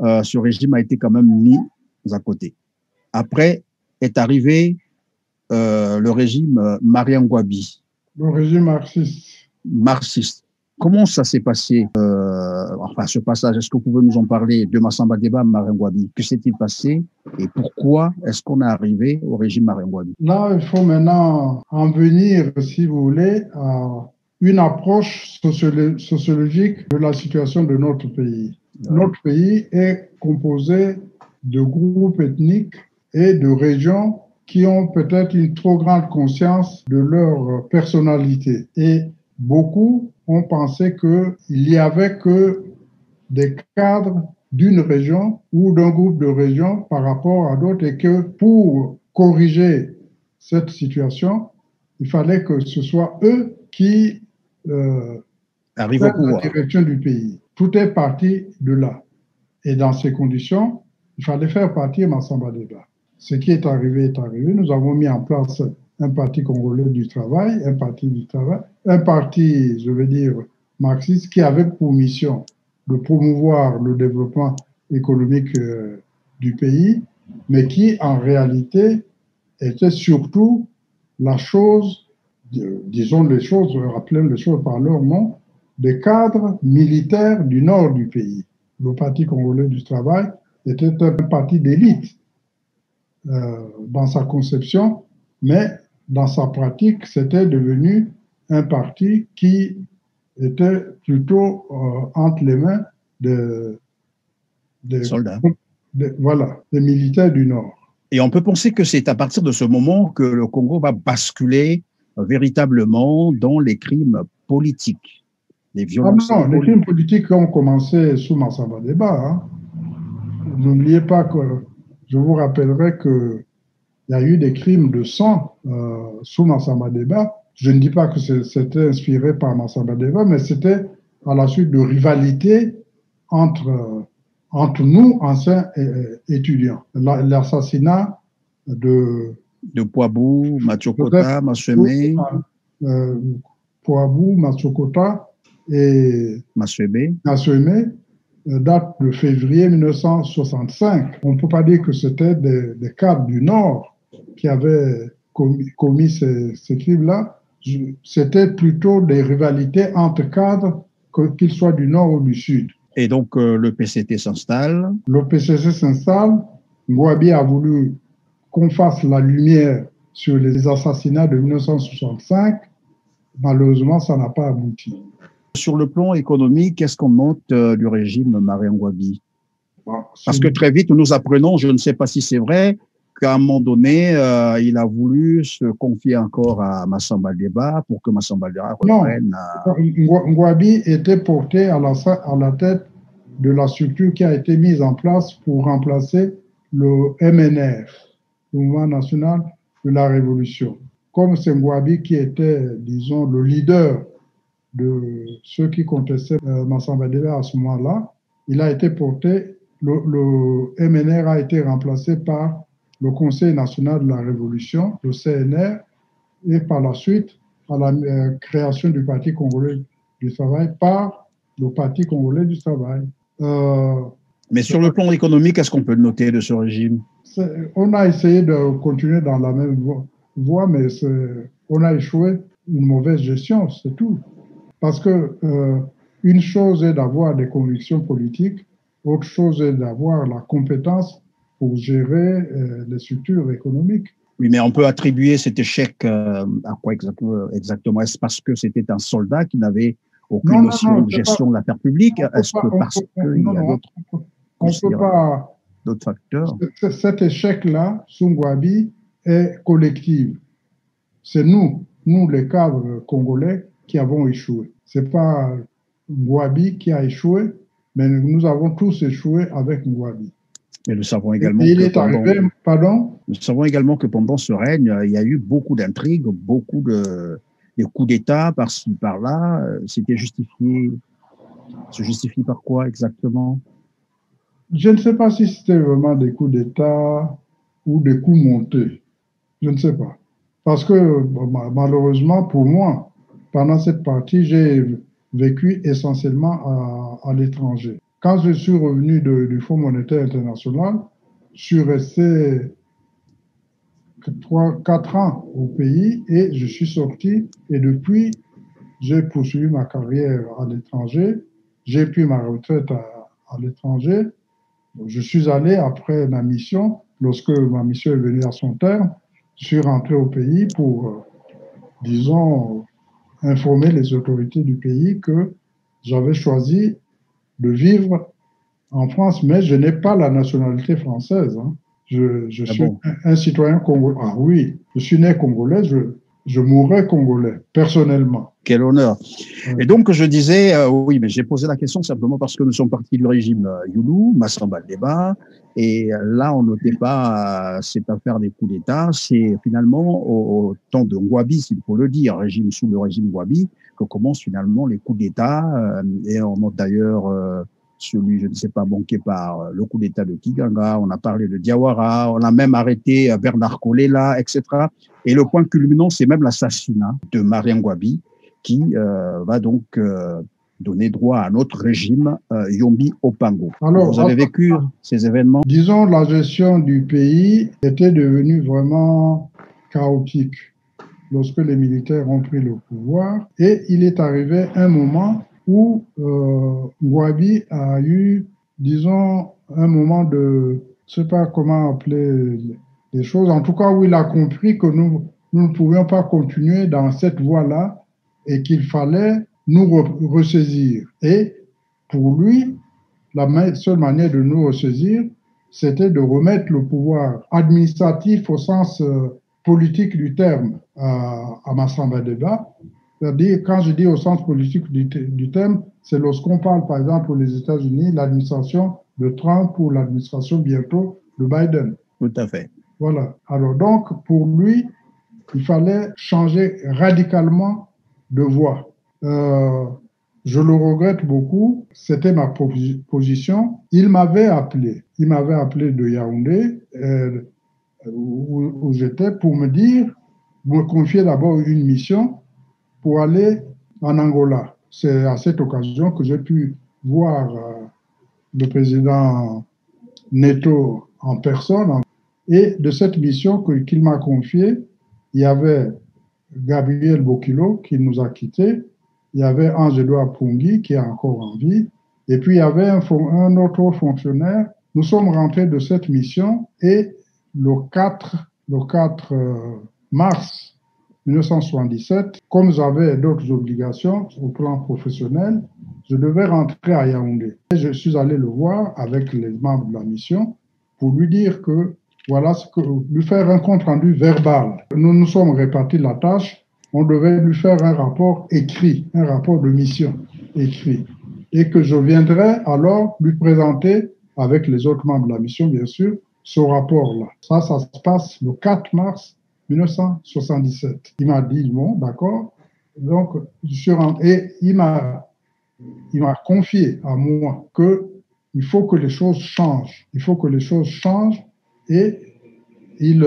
ce régime a été quand même mis à côté. Après est arrivé le régime Marien Ngouabi. Le régime marxiste. Comment ça s'est passé, enfin ce passage? Est-ce que vous pouvez nous en parler de Massamba Deba, Marien Ngouabi? Que s'est-il passé et pourquoi est-ce qu'on est arrivé au régime Marien Ngouabi? Là, il faut maintenant en venir, si vous voulez, à une approche sociologique de la situation de notre pays. Ouais. Notre pays est composé de groupes ethniques et de régions qui ont peut-être une trop grande conscience de leur personnalité. Et beaucoup ont pensé qu'il n'y avait que des cadres d'une région ou d'un groupe de régions par rapport à d'autres et que pour corriger cette situation, il fallait que ce soit eux qui arrivent au pouvoir. La direction du pays. Tout est parti de là. Et dans ces conditions, il fallait faire partir Massamba Deba. Ce qui est arrivé est arrivé. Nous avons mis en place un parti congolais du travail, un parti, je veux dire, marxiste, qui avait pour mission de promouvoir le développement économique du pays, mais qui, en réalité, était surtout la chose, disons les choses, rappelons les choses par leur nom, des cadres militaires du nord du pays. Le Parti congolais du travail était un parti d'élite dans sa conception, mais dans sa pratique, c'était devenu un parti qui était plutôt entre les mains des soldats. Voilà, des militaires du Nord. Et on peut penser que c'est à partir de ce moment que le Congo va basculer véritablement dans les crimes politiques, les violences politiques. Les crimes politiques ont commencé sous Massamba Deba. Hein. N'oubliez pas que, je vous rappellerai qu'il y a eu des crimes de sang sous Massamba Deba. Je ne dis pas que c'était inspiré par Massamba Deba, mais c'était à la suite de rivalités entre nous, anciens étudiants. L'assassinat de Poabou, Machokota, Masweme. Poabou, Machokota et Masweme date de février 1965. On ne peut pas dire que c'était des cadres du Nord qui avaient commis ces crimes-là. C'était plutôt des rivalités entre cadres, qu'ils soient du Nord ou du Sud. Et donc, le PCT s'installe. Le PCT s'installe. Ngouabi a voulu qu'on fasse la lumière sur les assassinats de 1965. Malheureusement, ça n'a pas abouti. Sur le plan économique, qu'est-ce qu'on note du régime Marien Ngouabi? Parce que très vite, nous apprenons, je ne sais pas si c'est vrai, qu'à un moment donné, il a voulu se confier encore à Massamba Deba pour que Massamba Deba reprenne. Ngouabi était porté à la tête de la structure qui a été mise en place pour remplacer le MNR, le Mouvement National de la Révolution. Comme c'est Ngouabi qui était, disons, le leader de ceux qui contestaient Massamba Deba à ce moment-là, il a été porté, le MNR a été remplacé par le Conseil national de la Révolution, le CNR, et par la suite, à la création du Parti congolais du travail par le Parti congolais du travail. Mais sur le plan économique, qu'est-ce qu'on peut noter de ce régime? On a essayé de continuer dans la même voie, mais on a échoué, une mauvaise gestion, c'est tout. Parce que une chose est d'avoir des convictions politiques, autre chose est d'avoir la compétence pour gérer les structures économiques. Oui, mais on peut attribuer cet échec à quoi exactement? Est-ce parce que c'était un soldat qui n'avait aucune notion de gestion de l'affaire publique? Est-ce que parce qu'il y a d'autres facteurs? Cet échec-là, sous Ngouabi, est collectif. C'est nous, les cadres congolais, qui avons échoué. Ce n'est pas Ngouabi qui a échoué, mais nous avons tous échoué avec Ngouabi. Mais nous savons également nous savons également que pendant ce règne, il y a eu beaucoup d'intrigues, beaucoup de coups d'État par-ci, par-là. C'était justifié. Se justifie par quoi exactement? Je ne sais pas si c'était vraiment des coups d'État ou des coups montés. Je ne sais pas. Parce que malheureusement pour moi, pendant cette partie, j'ai vécu essentiellement à l'étranger. Quand je suis revenu du Fonds monétaire international, je suis resté 4 ans au pays et je suis sorti. Et depuis, j'ai poursuivi ma carrière à l'étranger. J'ai pris ma retraite à l'étranger. Je suis allé après ma mission. Lorsque ma mission est venue à son terme, je suis rentré au pays pour, disons, informer les autorités du pays que j'avais choisi de vivre en France, mais je n'ai pas la nationalité française. Hein. Je suis un citoyen congolais. Ah oui, je suis né congolais, je mourrais congolais, personnellement. Quel honneur. Et donc, je disais, oui, mais j'ai posé la question simplement parce que nous sommes partis du régime Youlou, Massamba Deba, et là, on notait pas cette affaire des coups d'État. C'est finalement au temps de Ngouabi, s'il faut le dire, sous le régime Ngouabi, que commencent finalement les coups d'État. Et on note d'ailleurs celui, je ne sais pas, banqué par le coup d'État de Kiganga. On a parlé de Diawara, on a même arrêté Bernard Kolela, etc. Et le point culminant, c'est même l'assassinat de Marien Ngouabi, qui va donc donner droit à notre régime Yombi Opango. Alors, vous avez vécu ces événements? Disons, la gestion du pays était devenue vraiment chaotique lorsque les militaires ont pris le pouvoir. Et il est arrivé un moment où Ngouabi a eu, disons, un moment de, je ne sais pas comment appeler les choses, en tout cas où il a compris que nous ne pouvions pas continuer dans cette voie-là et qu'il fallait nous ressaisir. Et pour lui, la seule manière de nous ressaisir, c'était de remettre le pouvoir administratif au sens politique du terme à Massamba Deba. C'est-à-dire, quand je dis au sens politique du terme, c'est lorsqu'on parle, par exemple, pour les États-Unis, l'administration de Trump ou l'administration bientôt de Biden. Tout à fait. Voilà. Alors donc, pour lui, il fallait changer radicalement de voie. Je le regrette beaucoup. C'était ma position. Il m'avait appelé de Yaoundé, où j'étais, pour me confier d'abord une mission pour aller en Angola. C'est à cette occasion que j'ai pu voir le président Neto en personne. Et de cette mission qu'il m'a confiée, il y avait Gabriel Bokilo qui nous a quittés, il y avait Ange-Edouard Pungui qui est encore en vie, et puis il y avait un autre fonctionnaire. Nous sommes rentrés de cette mission et le 4 mars 1977, comme j'avais d'autres obligations au plan professionnel, je devais rentrer à Yaoundé. Et je suis allé le voir avec les membres de la mission pour lui dire que voilà, lui faire un compte rendu verbal. Nous nous sommes répartis la tâche. On devait lui faire un rapport écrit, un rapport de mission écrit. Et que je viendrais alors lui présenter, avec les autres membres de la mission, bien sûr, ce rapport-là. Ça se passe le 4 mars 1977. Il m'a dit, bon, d'accord. Donc, je suis rentré et il m'a confié à moi qu'il faut que les choses changent. Il faut que les choses changent. Et il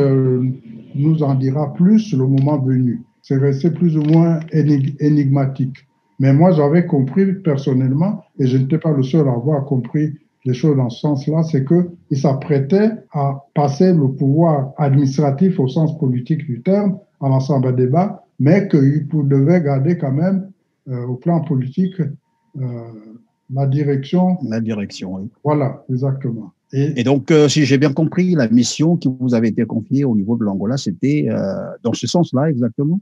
nous en dira plus le moment venu. C'est resté plus ou moins énigmatique. Mais moi, j'avais compris personnellement, et je n'étais pas le seul à avoir compris les choses dans ce sens-là, c'est qu'il s'apprêtait à passer le pouvoir administratif au sens politique du terme à Massamba Deba, mais qu'il devait garder quand même au plan politique la direction. La direction, oui. Voilà, exactement. Et donc, si j'ai bien compris, la mission qui vous avait été confiée au niveau de l'Angola, c'était dans ce sens-là exactement?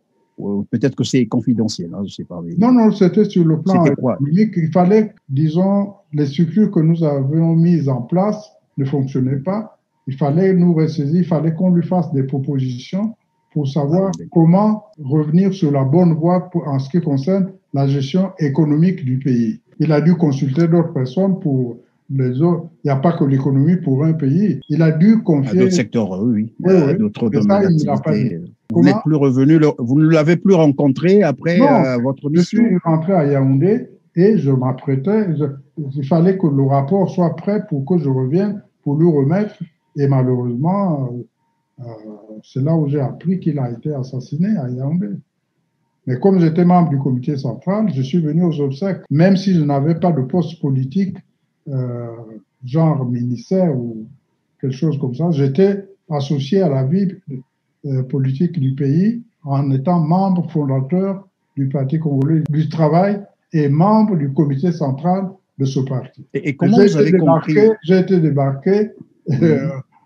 Peut-être que c'est confidentiel, hein, je ne sais pas. Mais... Non, c'était sur le plan économique. Il fallait, disons, les structures que nous avions mises en place ne fonctionnaient pas. Il fallait nous ressaisir, il fallait qu'on lui fasse des propositions pour savoir comment revenir sur la bonne voie en ce qui concerne la gestion économique du pays. Il a dû consulter d'autres personnes pour les autres. Il n'y a pas que l'économie pour un pays. Il a dû confier... À d'autres secteurs, oui. D'autres domaines d'activité. Vous n'êtes plus revenu, vous ne l'avez plus rencontré après votre mission? Je suis rentré à Yaoundé et je m'apprêtais. Il fallait que le rapport soit prêt pour que je revienne pour lui remettre. Et malheureusement, c'est là où j'ai appris qu'il a été assassiné à Yaoundé. Mais comme j'étais membre du comité central, je suis venu aux obsèques, même si je n'avais pas de poste politique, genre ministère ou quelque chose comme ça. J'étais associé à la vie politique du pays en étant membre fondateur du Parti congolais du travail et membre du comité central de ce parti. Et comment vous avez compris? J'ai été débarqué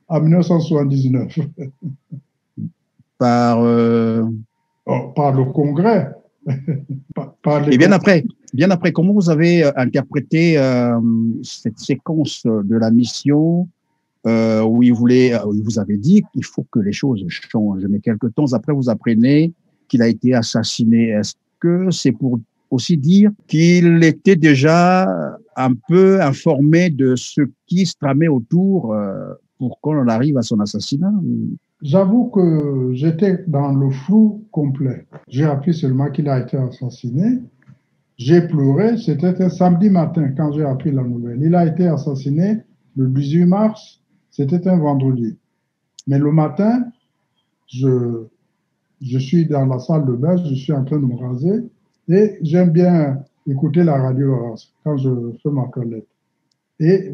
en 1979. Par le Congrès. Et bien après, comment vous avez interprété cette séquence de la mission où il vous avait dit qu'il faut que les choses changent. Mais quelques temps après, vous apprenez qu'il a été assassiné, est-ce que c'est pour aussi dire qu'il était déjà un peu informé de ce qui se tramait autour pour qu'on en arrive à son assassinat? J'avoue que j'étais dans le flou complet. J'ai appris seulement qu'il a été assassiné. J'ai pleuré, c'était un samedi matin quand j'ai appris la nouvelle. Il a été assassiné le 18 mars, c'était un vendredi. Mais le matin, je suis dans la salle de bain, je suis en train de me raser et j'aime bien écouter la radio quand je fais ma toilette. Et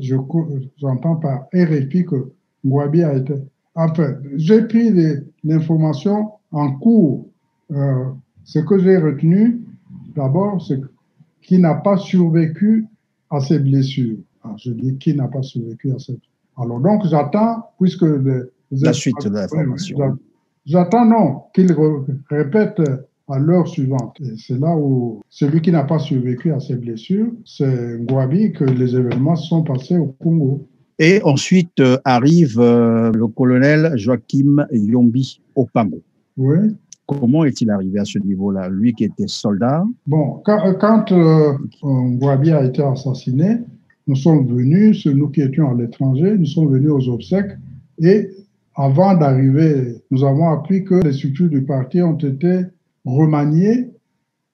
j'entends par RFI que Ngouabi a été... Enfin, j'ai pris l'information en cours. Ce que j'ai retenu, d'abord, c'est qu'il n'a pas survécu à ses blessures. Alors, je dis qu'il n'a pas survécu à ses blessures. Alors donc, j'attends, puisque... la suite de l'information. J'attends, non, qu'il répète à l'heure suivante. Et c'est là où celui qui n'a pas survécu à ses blessures, c'est Ngouabi que les événements sont passés au Congo. Et ensuite arrive le colonel Joachim Yombi Opango. Oui. Comment est-il arrivé à ce niveau-là, lui qui était soldat? Bon, quand Ngouabi a été assassiné, nous sommes venus, nous qui étions à l'étranger, nous sommes venus aux obsèques et avant d'arriver, nous avons appris que les structures du parti ont été remaniées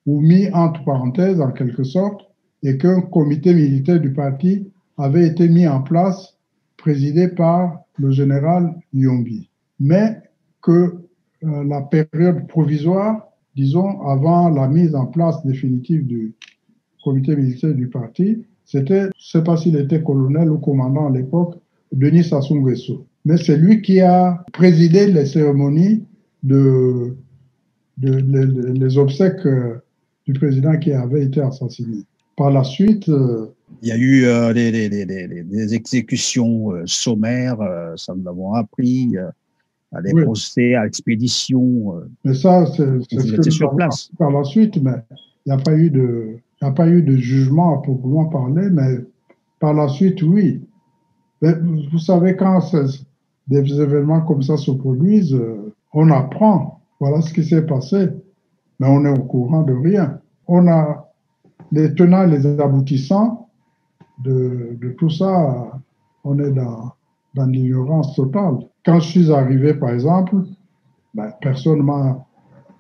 ou mis entre parenthèses en quelque sorte et qu'un comité militaire du parti avait été mis en place, présidé par le général Yombi. Mais que la période provisoire, disons avant la mise en place définitive du comité militaire du parti, c'était, je ne sais pas s'il était colonel ou commandant à l'époque, Denis Sassou Nguesso. Mais c'est lui qui a présidé les cérémonies les obsèques du président qui avait été assassiné. Par la suite... il y a eu des exécutions sommaires, ça nous l'avons appris, à des procès, à l'expédition. Mais ça, c'est ce que sur place. Par la suite, mais il n'y a pas eu de jugement à proprement parler, mais par la suite, oui. Mais vous savez, quand des événements comme ça se produisent, on apprend. Voilà ce qui s'est passé. Mais on est au courant de rien. On a les tenants et les aboutissants de tout ça. On est dans l'ignorance totale. Quand je suis arrivé, par exemple, personne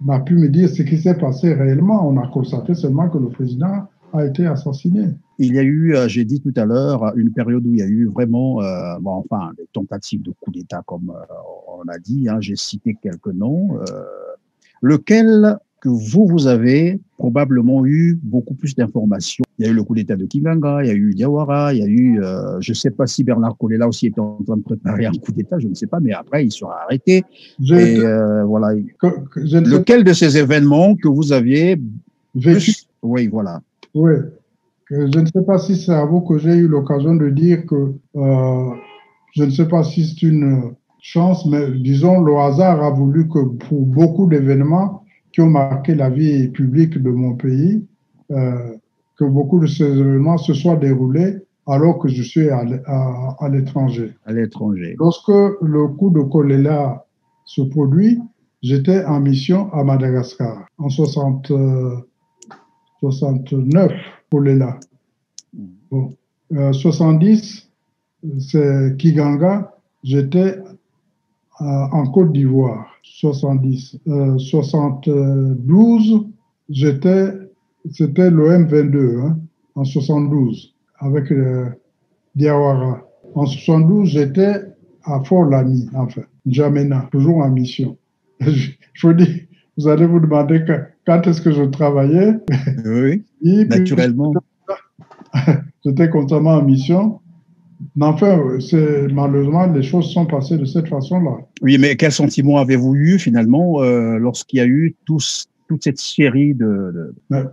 n'a pu me dire ce qui s'est passé réellement. On a constaté seulement que le président a été assassiné. Il y a eu, j'ai dit tout à l'heure, une période où il y a eu vraiment, des tentatives de coup d'État, comme on a dit. J'ai cité quelques noms. Lequel que vous avez probablement eu beaucoup plus d'informations? Il y a eu le coup d'État de Kinganga, il y a eu Diawara, il y a eu, je ne sais pas si Bernard Kolela aussi était en train de préparer un coup d'État, je ne sais pas, mais après il sera arrêté. Voilà. Lequel de ces événements que vous aviez vécu? Oui, voilà. Oui. Je ne sais pas si c'est à vous que j'ai eu l'occasion de dire que je ne sais pas si c'est une chance, mais disons, le hasard a voulu que pour beaucoup d'événements qui ont marqué la vie publique de mon pays, que beaucoup de ces événements se soient déroulés alors que je suis à l'étranger. À l'étranger. Lorsque le coup de Kolela se produit, j'étais en mission à Madagascar en 69, Kolela. Bon. 70, c'est Kiganga, j'étais en Côte d'Ivoire. 70. 72, c'était le M22, en 72, avec Diawara. En 72, j'étais à Fort-Lamy, enfin, N'Djamena, toujours en mission. Je vous dis, vous allez vous demander quand est-ce que je travaillais. Oui, naturellement. J'étais constamment en mission. Mais enfin, malheureusement, les choses sont passées de cette façon-là. Oui, mais quel sentiment avez-vous eu finalement lorsqu'il y a eu toute cette série de... Mais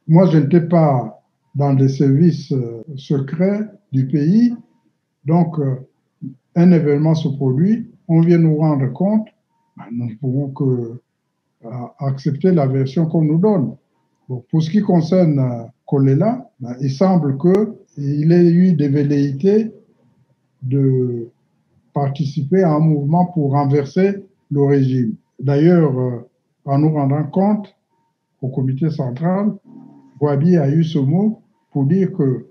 moi, je n'étais pas dans les services secrets du pays. Donc, un événement se produit, on vient nous rendre compte, nous ne pouvons que accepter la version qu'on nous donne. Bon, pour ce qui concerne Kolela, il semble qu'il ait eu des velléités de participer à un mouvement pour renverser le régime. D'ailleurs, en nous rendant compte, au comité central, Gwabi a eu ce mot pour dire que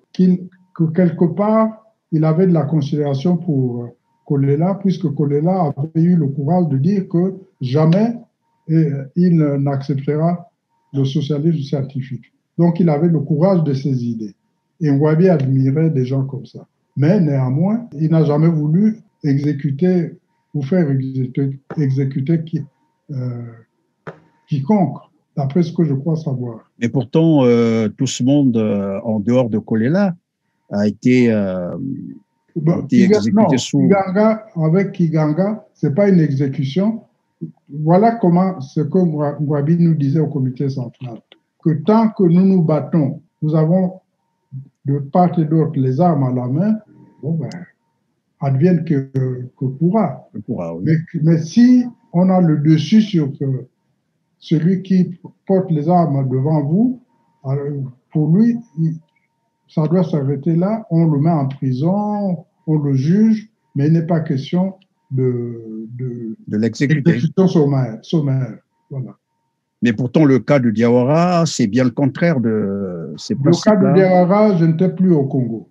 quelque part, il avait de la considération pour Kolela, puisque Kolela avait eu le courage de dire que jamais il n'acceptera le socialisme scientifique. Donc, il avait le courage de ses idées. Et Gwabi admirait des gens comme ça. Mais néanmoins, il n'a jamais voulu exécuter ou faire exécuter quiconque, d'après ce que je crois savoir. Mais pourtant, tout ce monde en dehors de Kolela a été exécuté sous... Avec Kiganga, ce n'est pas une exécution. Voilà comment ce que Gwabi nous disait au comité central, que tant que nous nous battons, nous avons de part et d'autre les armes à la main, bon ben, advienne que pourra. Oui. Mais si on a le dessus sur celui qui porte les armes devant vous, pour lui, ça doit s'arrêter là, on le met en prison, on le juge, mais il n'est pas question de l'exécution sommaire. Voilà. Mais pourtant, le cas de Diawara, c'est bien le contraire de ces principes-là. Le cas de Diawara, je n'étais plus au Congo.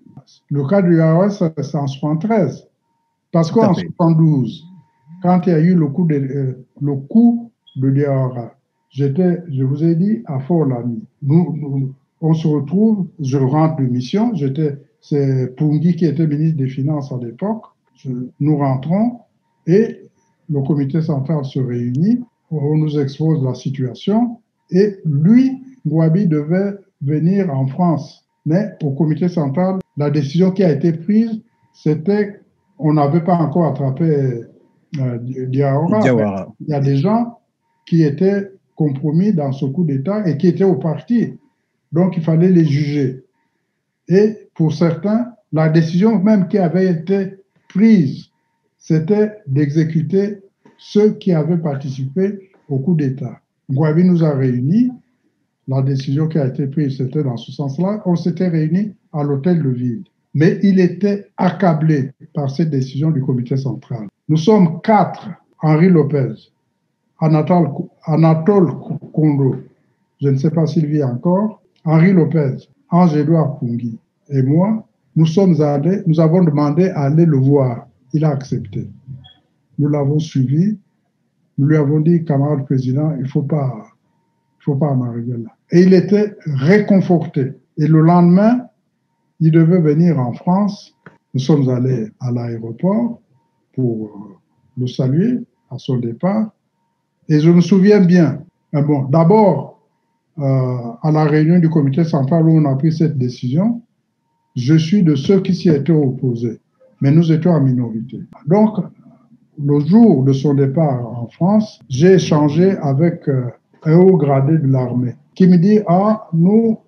Le cas de Diawara, c'est en 1973. Parce qu'en 1972, quand il y a eu le coup de Diawara, je vous ai dit, à Fort-Lamy. On se retrouve, je rentre de mission, c'est Pungi qui était ministre des Finances à l'époque. Nous rentrons et le comité central se réunit, on nous expose la situation et lui, Gwabi, devait venir en France. Mais au comité central, la décision qui a été prise, c'était on n'avait pas encore attrapé Diawara. Il y a des gens qui étaient compromis dans ce coup d'État et qui étaient au parti. Donc, il fallait les juger. Et pour certains, la décision même qui avait été prise, c'était d'exécuter ceux qui avaient participé au coup d'État. Gwabi nous a réunis. La décision qui a été prise, c'était dans ce sens-là. On s'était réunis à l'hôtel de ville. Mais il était accablé par cette décision du comité central. Nous sommes 4, Henri Lopez, Anatole Kondo, je ne sais pas s'il vit encore, Henri Lopez, Ange-Édouard Pungi et moi, nous avons demandé à aller le voir. Il a accepté. Nous l'avons suivi. Nous lui avons dit, camarade président, il ne faut pas en arriver là. Et il était réconforté. Et le lendemain, il devait venir en France. Nous sommes allés à l'aéroport pour le saluer à son départ. Et je me souviens bien, bon, d'abord, à la réunion du comité central où on a pris cette décision, je suis de ceux qui s'y étaient opposés, mais nous étions en minorité. Donc, le jour de son départ en France, j'ai échangé avec un haut gradé de l'armée qui me dit « Ah, nous,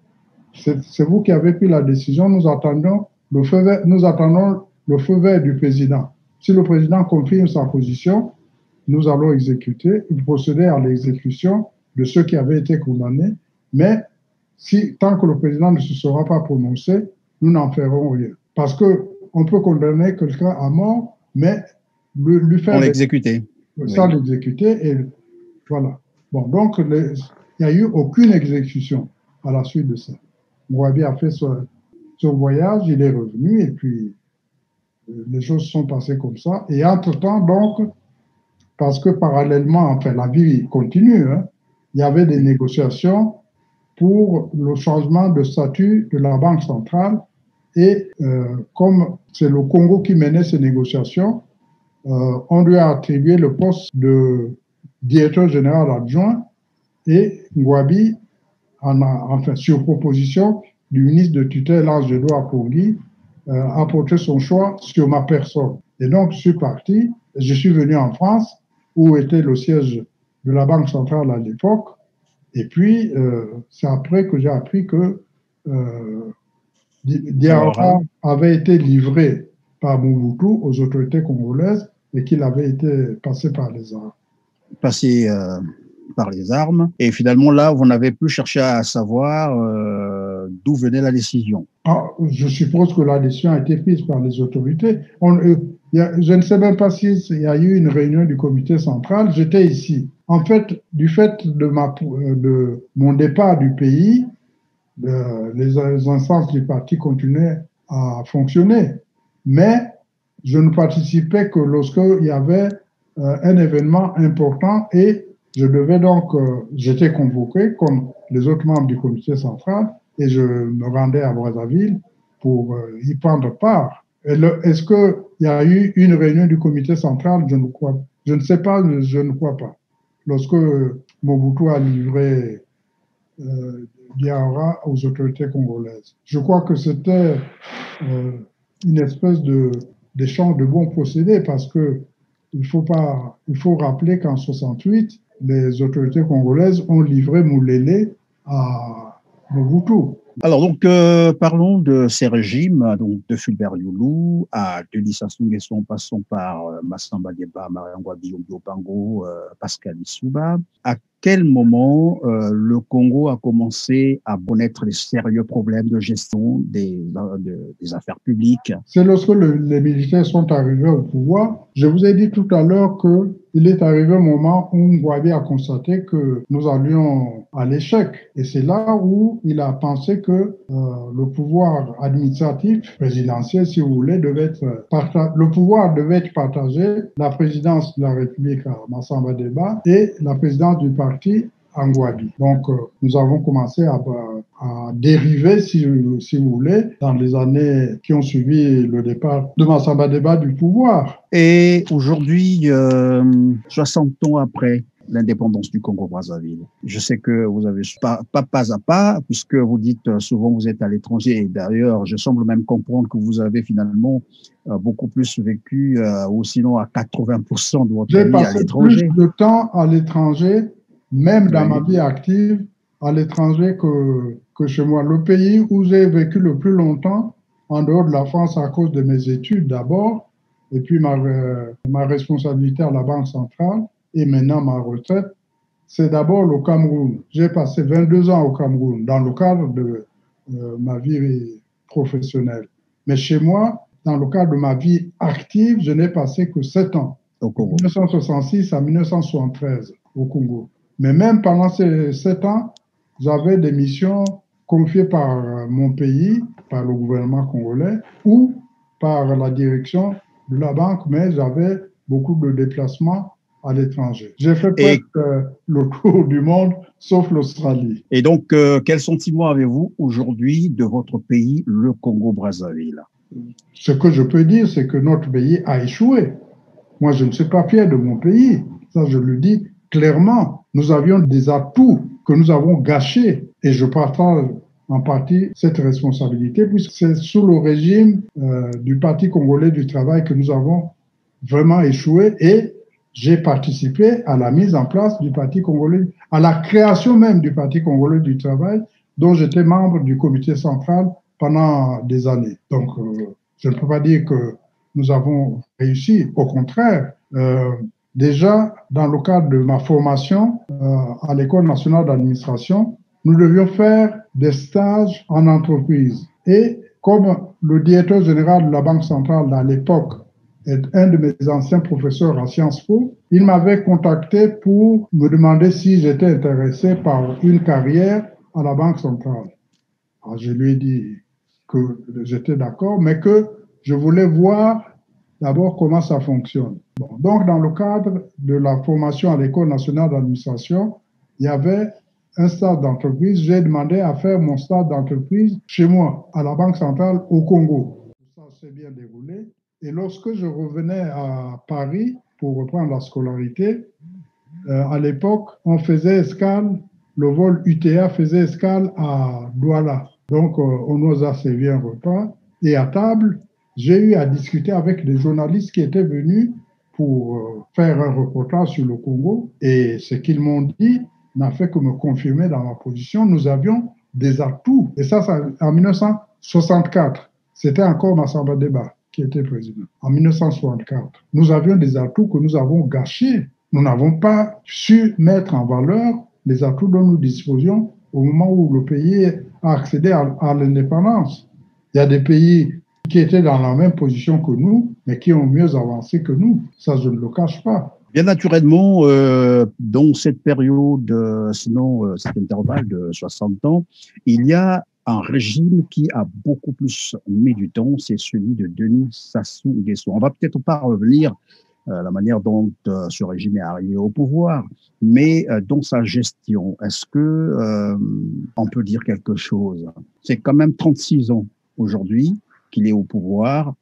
c'est vous qui avez pris la décision, nous attendons le feu vert du président. Si le président confirme sa position, nous allons procéder à l'exécution de ceux qui avaient été condamnés, mais tant que le président ne se sera pas prononcé, nous n'en ferons rien. Parce qu'on peut condamner quelqu'un à mort, mais lui faire... l'exécuter. Sans l'exécuter, et voilà. Bon, donc, il n'y a eu aucune exécution à la suite de ça. Gwabi a fait son voyage, il est revenu, et puis les choses sont passées comme ça. Et entre-temps, donc, parce que parallèlement, enfin, la vie continue, hein, il y avait des négociations pour le changement de statut de la Banque centrale. Et comme c'est le Congo qui menait ces négociations, on lui a attribué le poste de directeur général adjoint et Gwabi, sur proposition du ministre de tutelle Ange-Édouard Pungi, a porté son choix sur ma personne. Et donc, je suis parti, je suis venu en France, où était le siège de la Banque centrale à l'époque. Et puis, c'est après que j'ai appris que Diawara avait été livré par Mobutu aux autorités congolaises et qu'il avait été passé par les armes. Passé par les armes. Et finalement, là, vous n'avez plus cherché à savoir d'où venait la décision. Je suppose que la décision a été prise par les autorités. Je ne sais même pas s'il y a eu une réunion du comité central. J'étais ici. En fait, du fait de mon départ du pays, les instances du parti continuaient à fonctionner. Mais je ne participais que lorsqu'il y avait un événement important et je devais donc, j'étais convoqué comme les autres membres du comité central et je me rendais à Brazzaville pour y prendre part. Est-ce qu'il y a eu une réunion du comité central? Je ne sais pas, je ne crois pas. Lorsque Mobutu a livré Diawara aux autorités congolaises. Je crois que c'était une espèce d'échange de bons procédés parce que il faut rappeler qu'en 68, les autorités congolaises ont livré Moulélé à Mobutu. Alors donc, parlons de ces régimes, donc de Fulbert Youlou à Denis Sassou Nguesso, passant par Massamba Dieba, Mariangwa Biyombo Bango, Pascal Lissouba. À quel moment le Congo a commencé à connaître les sérieux problèmes de gestion des affaires publiques? C'est lorsque les militaires sont arrivés au pouvoir. Je vous ai dit tout à l'heure qu'il est arrivé un moment où Ngouabi a constaté que nous allions à l'échec. Et c'est là où il a pensé que le pouvoir administratif, présidentiel, si vous voulez, le pouvoir devait être partagé, la présidence de la République à Massamba Deba et la présidence du parti à Ngouabi. Donc, nous avons commencé à dériver, si vous voulez, dans les années qui ont suivi le départ de Massamba Deba du pouvoir. Et aujourd'hui, 60 ans après l'indépendance du Congo-Brazzaville, je sais que vous avez pas à pas, puisque vous dites souvent vous êtes à l'étranger, et d'ailleurs, je semble même comprendre que vous avez finalement beaucoup plus vécu, ou sinon à 80% de votre vie à l'étranger. J'ai passé plus de temps à l'étranger, même dans ma vie active, à l'étranger que chez moi. Le pays où j'ai vécu le plus longtemps, en dehors de la France, à cause de mes études d'abord, et puis ma responsabilité à la Banque centrale, et maintenant ma retraite, c'est d'abord le Cameroun. J'ai passé 22 ans au Cameroun dans le cadre de ma vie professionnelle. Mais chez moi, dans le cadre de ma vie active, je n'ai passé que 7 ans, de 1966 à 1973 au Congo. Mais même pendant ces 7 ans, j'avais des missions confiées par mon pays, par le gouvernement congolais, ou par la direction de la banque, mais j'avais beaucoup de déplacements à l'étranger. J'ai fait presque le tour du monde, sauf l'Australie. Et donc, quel sentiment avez-vous aujourd'hui de votre pays, le Congo-Brazzaville? Ce que je peux dire, c'est que notre pays a échoué. Moi, je ne suis pas fier de mon pays. Ça, je le dis clairement. Nous avions des atouts que nous avons gâchés. Et je partage en partie cette responsabilité, puisque c'est sous le régime du Parti congolais du travail que nous avons vraiment échoué. Et j'ai participé à la mise en place du Parti congolais, à la création même du Parti congolais du travail, dont j'étais membre du comité central pendant des années. Donc, je ne peux pas dire que nous avons réussi. Au contraire, déjà, dans le cadre de ma formation à l'École nationale d'administration, nous devions faire des stages en entreprise. Et comme le directeur général de la Banque centrale à l'époque est un de mes anciens professeurs à Sciences Po, il m'avait contacté pour me demander si j'étais intéressé par une carrière à la Banque centrale. Alors, je lui ai dit que j'étais d'accord, mais que je voulais voir d'abord comment ça fonctionne. Bon, donc, dans le cadre de la formation à l'École nationale d'administration, il y avait un stage d'entreprise. J'ai demandé à faire mon stage d'entreprise chez moi, à la Banque centrale au Congo. Ça s'est bien déroulé. Et lorsque je revenais à Paris pour reprendre la scolarité, à l'époque, on faisait escale, le vol UTA faisait escale à Douala. Donc, on nous a servi un repas. Et à table, j'ai eu à discuter avec des journalistes qui étaient venus pour faire un reportage sur le Congo. Et ce qu'ils m'ont dit n'a fait que me confirmer dans ma position. Nous avions des atouts. Et ça en 1964. C'était encore Massamba Deba qui était président. En 1964. Nous avions des atouts que nous avons gâchés. Nous n'avons pas su mettre en valeur les atouts dont nous disposions au moment où le pays a accédé à l'indépendance. Il y a des pays qui étaient dans la même position que nous, mais qui ont mieux avancé que nous. Ça, je ne le cache pas. Bien naturellement, dans cette période, sinon cet intervalle de 60 ans, il y a un régime qui a beaucoup plus mis du temps, c'est celui de Denis Sassou Nguesso. On va peut-être pas revenir la manière dont ce régime est arrivé au pouvoir, mais dans sa gestion, est-ce que on peut dire quelque chose? C'est quand même 36 ans aujourd'hui qu'il est au pouvoir,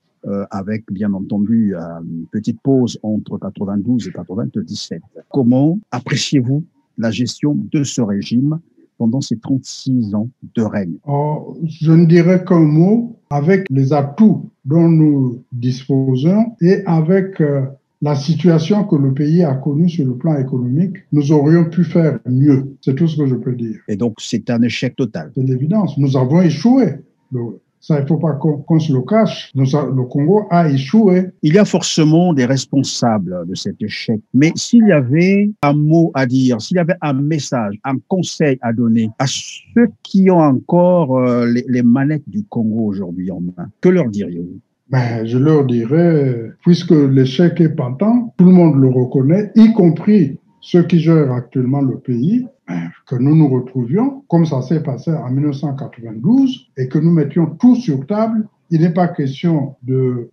avec bien entendu une petite pause entre 92 et 97. Comment appréciez-vous la gestion de ce régime pendant ces 36 ans de règne? Je ne dirais qu'un mot, avec les atouts dont nous disposons et avec la situation que le pays a connue sur le plan économique, nous aurions pu faire mieux. C'est tout ce que je peux dire. Et donc, c'est un échec total. C'est l'évidence. Nous avons échoué. Ça, il ne faut pas qu'on se le cache. Le Congo a échoué. Il y a forcément des responsables de cet échec. Mais s'il y avait un mot à dire, s'il y avait un message, un conseil à donner à ceux qui ont encore les manettes du Congo aujourd'hui en main, que leur diriez-vous? Je leur dirais, puisque l'échec est patent, tout le monde le reconnaît, y compris ceux qui gèrent actuellement le pays, que nous nous retrouvions, comme ça s'est passé en 1992, et que nous mettions tout sur table. Il n'est pas question de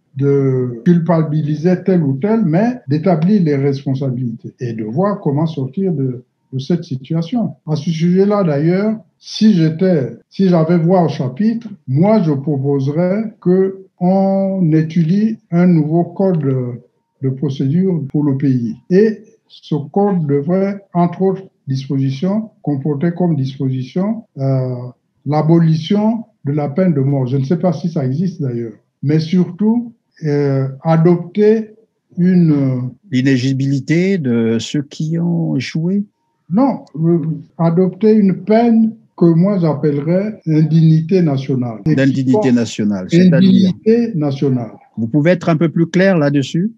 culpabiliser tel ou tel, mais d'établir les responsabilités et de voir comment sortir de cette situation. À ce sujet-là, d'ailleurs, si j'avais voix au chapitre, moi, je proposerais qu'on étudie un nouveau code de procédure pour le pays. Et ce code devrait, entre autres dispositions, comporter comme disposition l'abolition de la peine de mort. Je ne sais pas si ça existe d'ailleurs, mais surtout adopter l'inéligibilité de ceux qui ont échoué? Non, adopter une peine que moi j'appellerais indignité nationale. D'indignité nationale, c'est-à-dire indignité nationale. Vous pouvez être un peu plus clair là-dessus?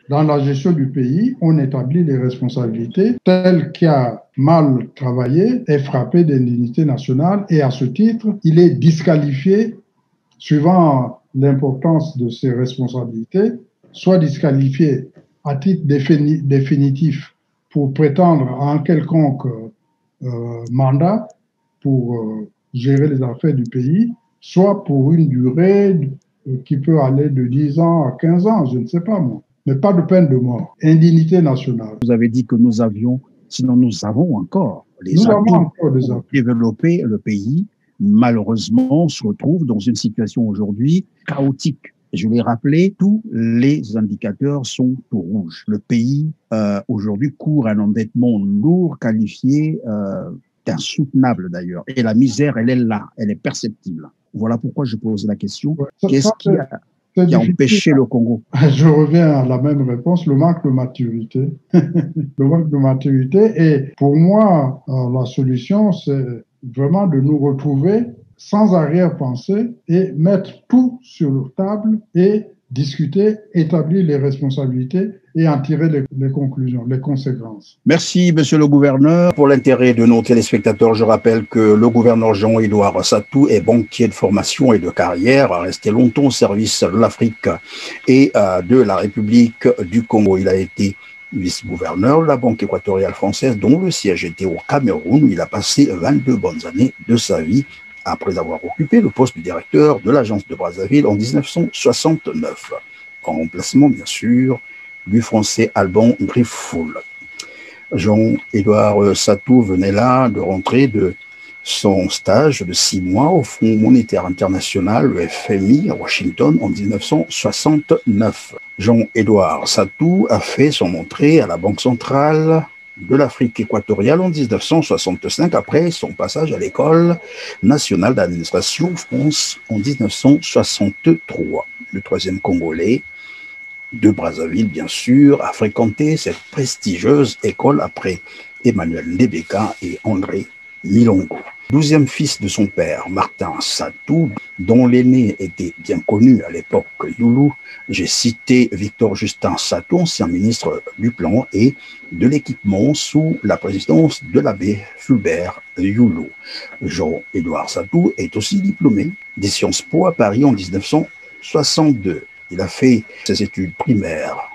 Dans la gestion du pays, on établit les responsabilités. Tel qui a mal travaillé est frappé d'indignité nationale et à ce titre, il est disqualifié, suivant l'importance de ses responsabilités, soit disqualifié à titre définitif pour prétendre à un quelconque mandat pour gérer les affaires du pays, soit pour une durée qui peut aller de 10 ans à 15 ans, je ne sais pas moi. Mais pas de peine de mort. Indignité nationale. Vous avez dit que nous avions, sinon nous avons encore des atouts pour développer le pays. Malheureusement, on se retrouve dans une situation aujourd'hui chaotique. Je l'ai rappelé, tous les indicateurs sont au rouge. Le pays, aujourd'hui, court un endettement lourd, qualifié d'insoutenable d'ailleurs. Et la misère, elle est là, elle est perceptible. Voilà pourquoi je pose la question. Qu'est-ce qui a empêché le Congo? Je reviens à la même réponse, le manque de maturité. Le manque de maturité. Et pour moi, la solution, c'est vraiment de nous retrouver sans arrière-pensée et mettre tout sur la table et discuter, établir les responsabilités et en tirer les conclusions, les conséquences. Merci, monsieur le gouverneur. Pour l'intérêt de nos téléspectateurs, je rappelle que le gouverneur Jean-Édouard Satou est banquier de formation et de carrière, a resté longtemps au service de l'Afrique et de la République du Congo. Il a été vice-gouverneur de la Banque équatoriale française, dont le siège était au Cameroun, où il a passé 22 bonnes années de sa vie, après avoir occupé le poste de directeur de l'agence de Brazzaville en 1969, en remplacement bien sûr du français Alban Griffoul. Jean-Édouard Satou venait là de rentrer de son stage de 6 mois au Fonds monétaire international, le FMI, à Washington en 1969. Jean-Édouard Satou a fait son entrée à la Banque centrale de l'Afrique équatoriale en 1965, après son passage à l'École nationale d'administration France en 1963. Le troisième Congolais de Brazzaville, bien sûr, a fréquenté cette prestigieuse école après Emmanuel Ndebeka et André Milongo. 12e fils de son père, Martin Satou, dont l'aîné était bien connu à l'époque Youlou. J'ai cité Victor Justin Satou, ancien ministre du Plan et de l'Équipement sous la présidence de l'abbé Fulbert Youlou. Jean-Édouard Satou est aussi diplômé des Sciences Po à Paris en 1962. Il a fait ses études primaires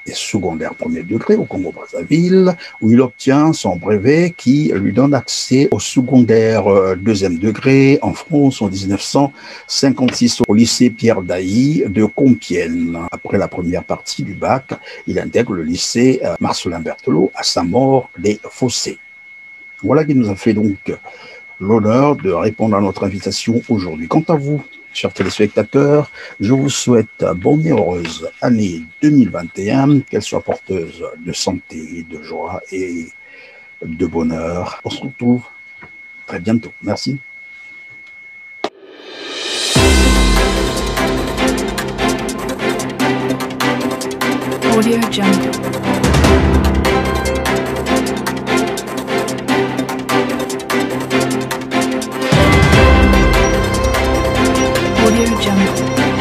et secondaire premier degré au Congo-Brazzaville, où il obtient son brevet qui lui donne accès au secondaire deuxième degré en France en 1956 au lycée Pierre Dailly de Compiègne. Après la première partie du bac, il intègre le lycée Marcelin Berthelot à Saint-Maur-les-Fossés. Voilà qui nous a fait donc l'honneur de répondre à notre invitation aujourd'hui. Quant à vous, chers téléspectateurs, je vous souhaite bonne et heureuse année 2021, qu'elle soit porteuse de santé, de joie et de bonheur. On se retrouve très bientôt. Merci. Audio Jungle. Audio Jungle.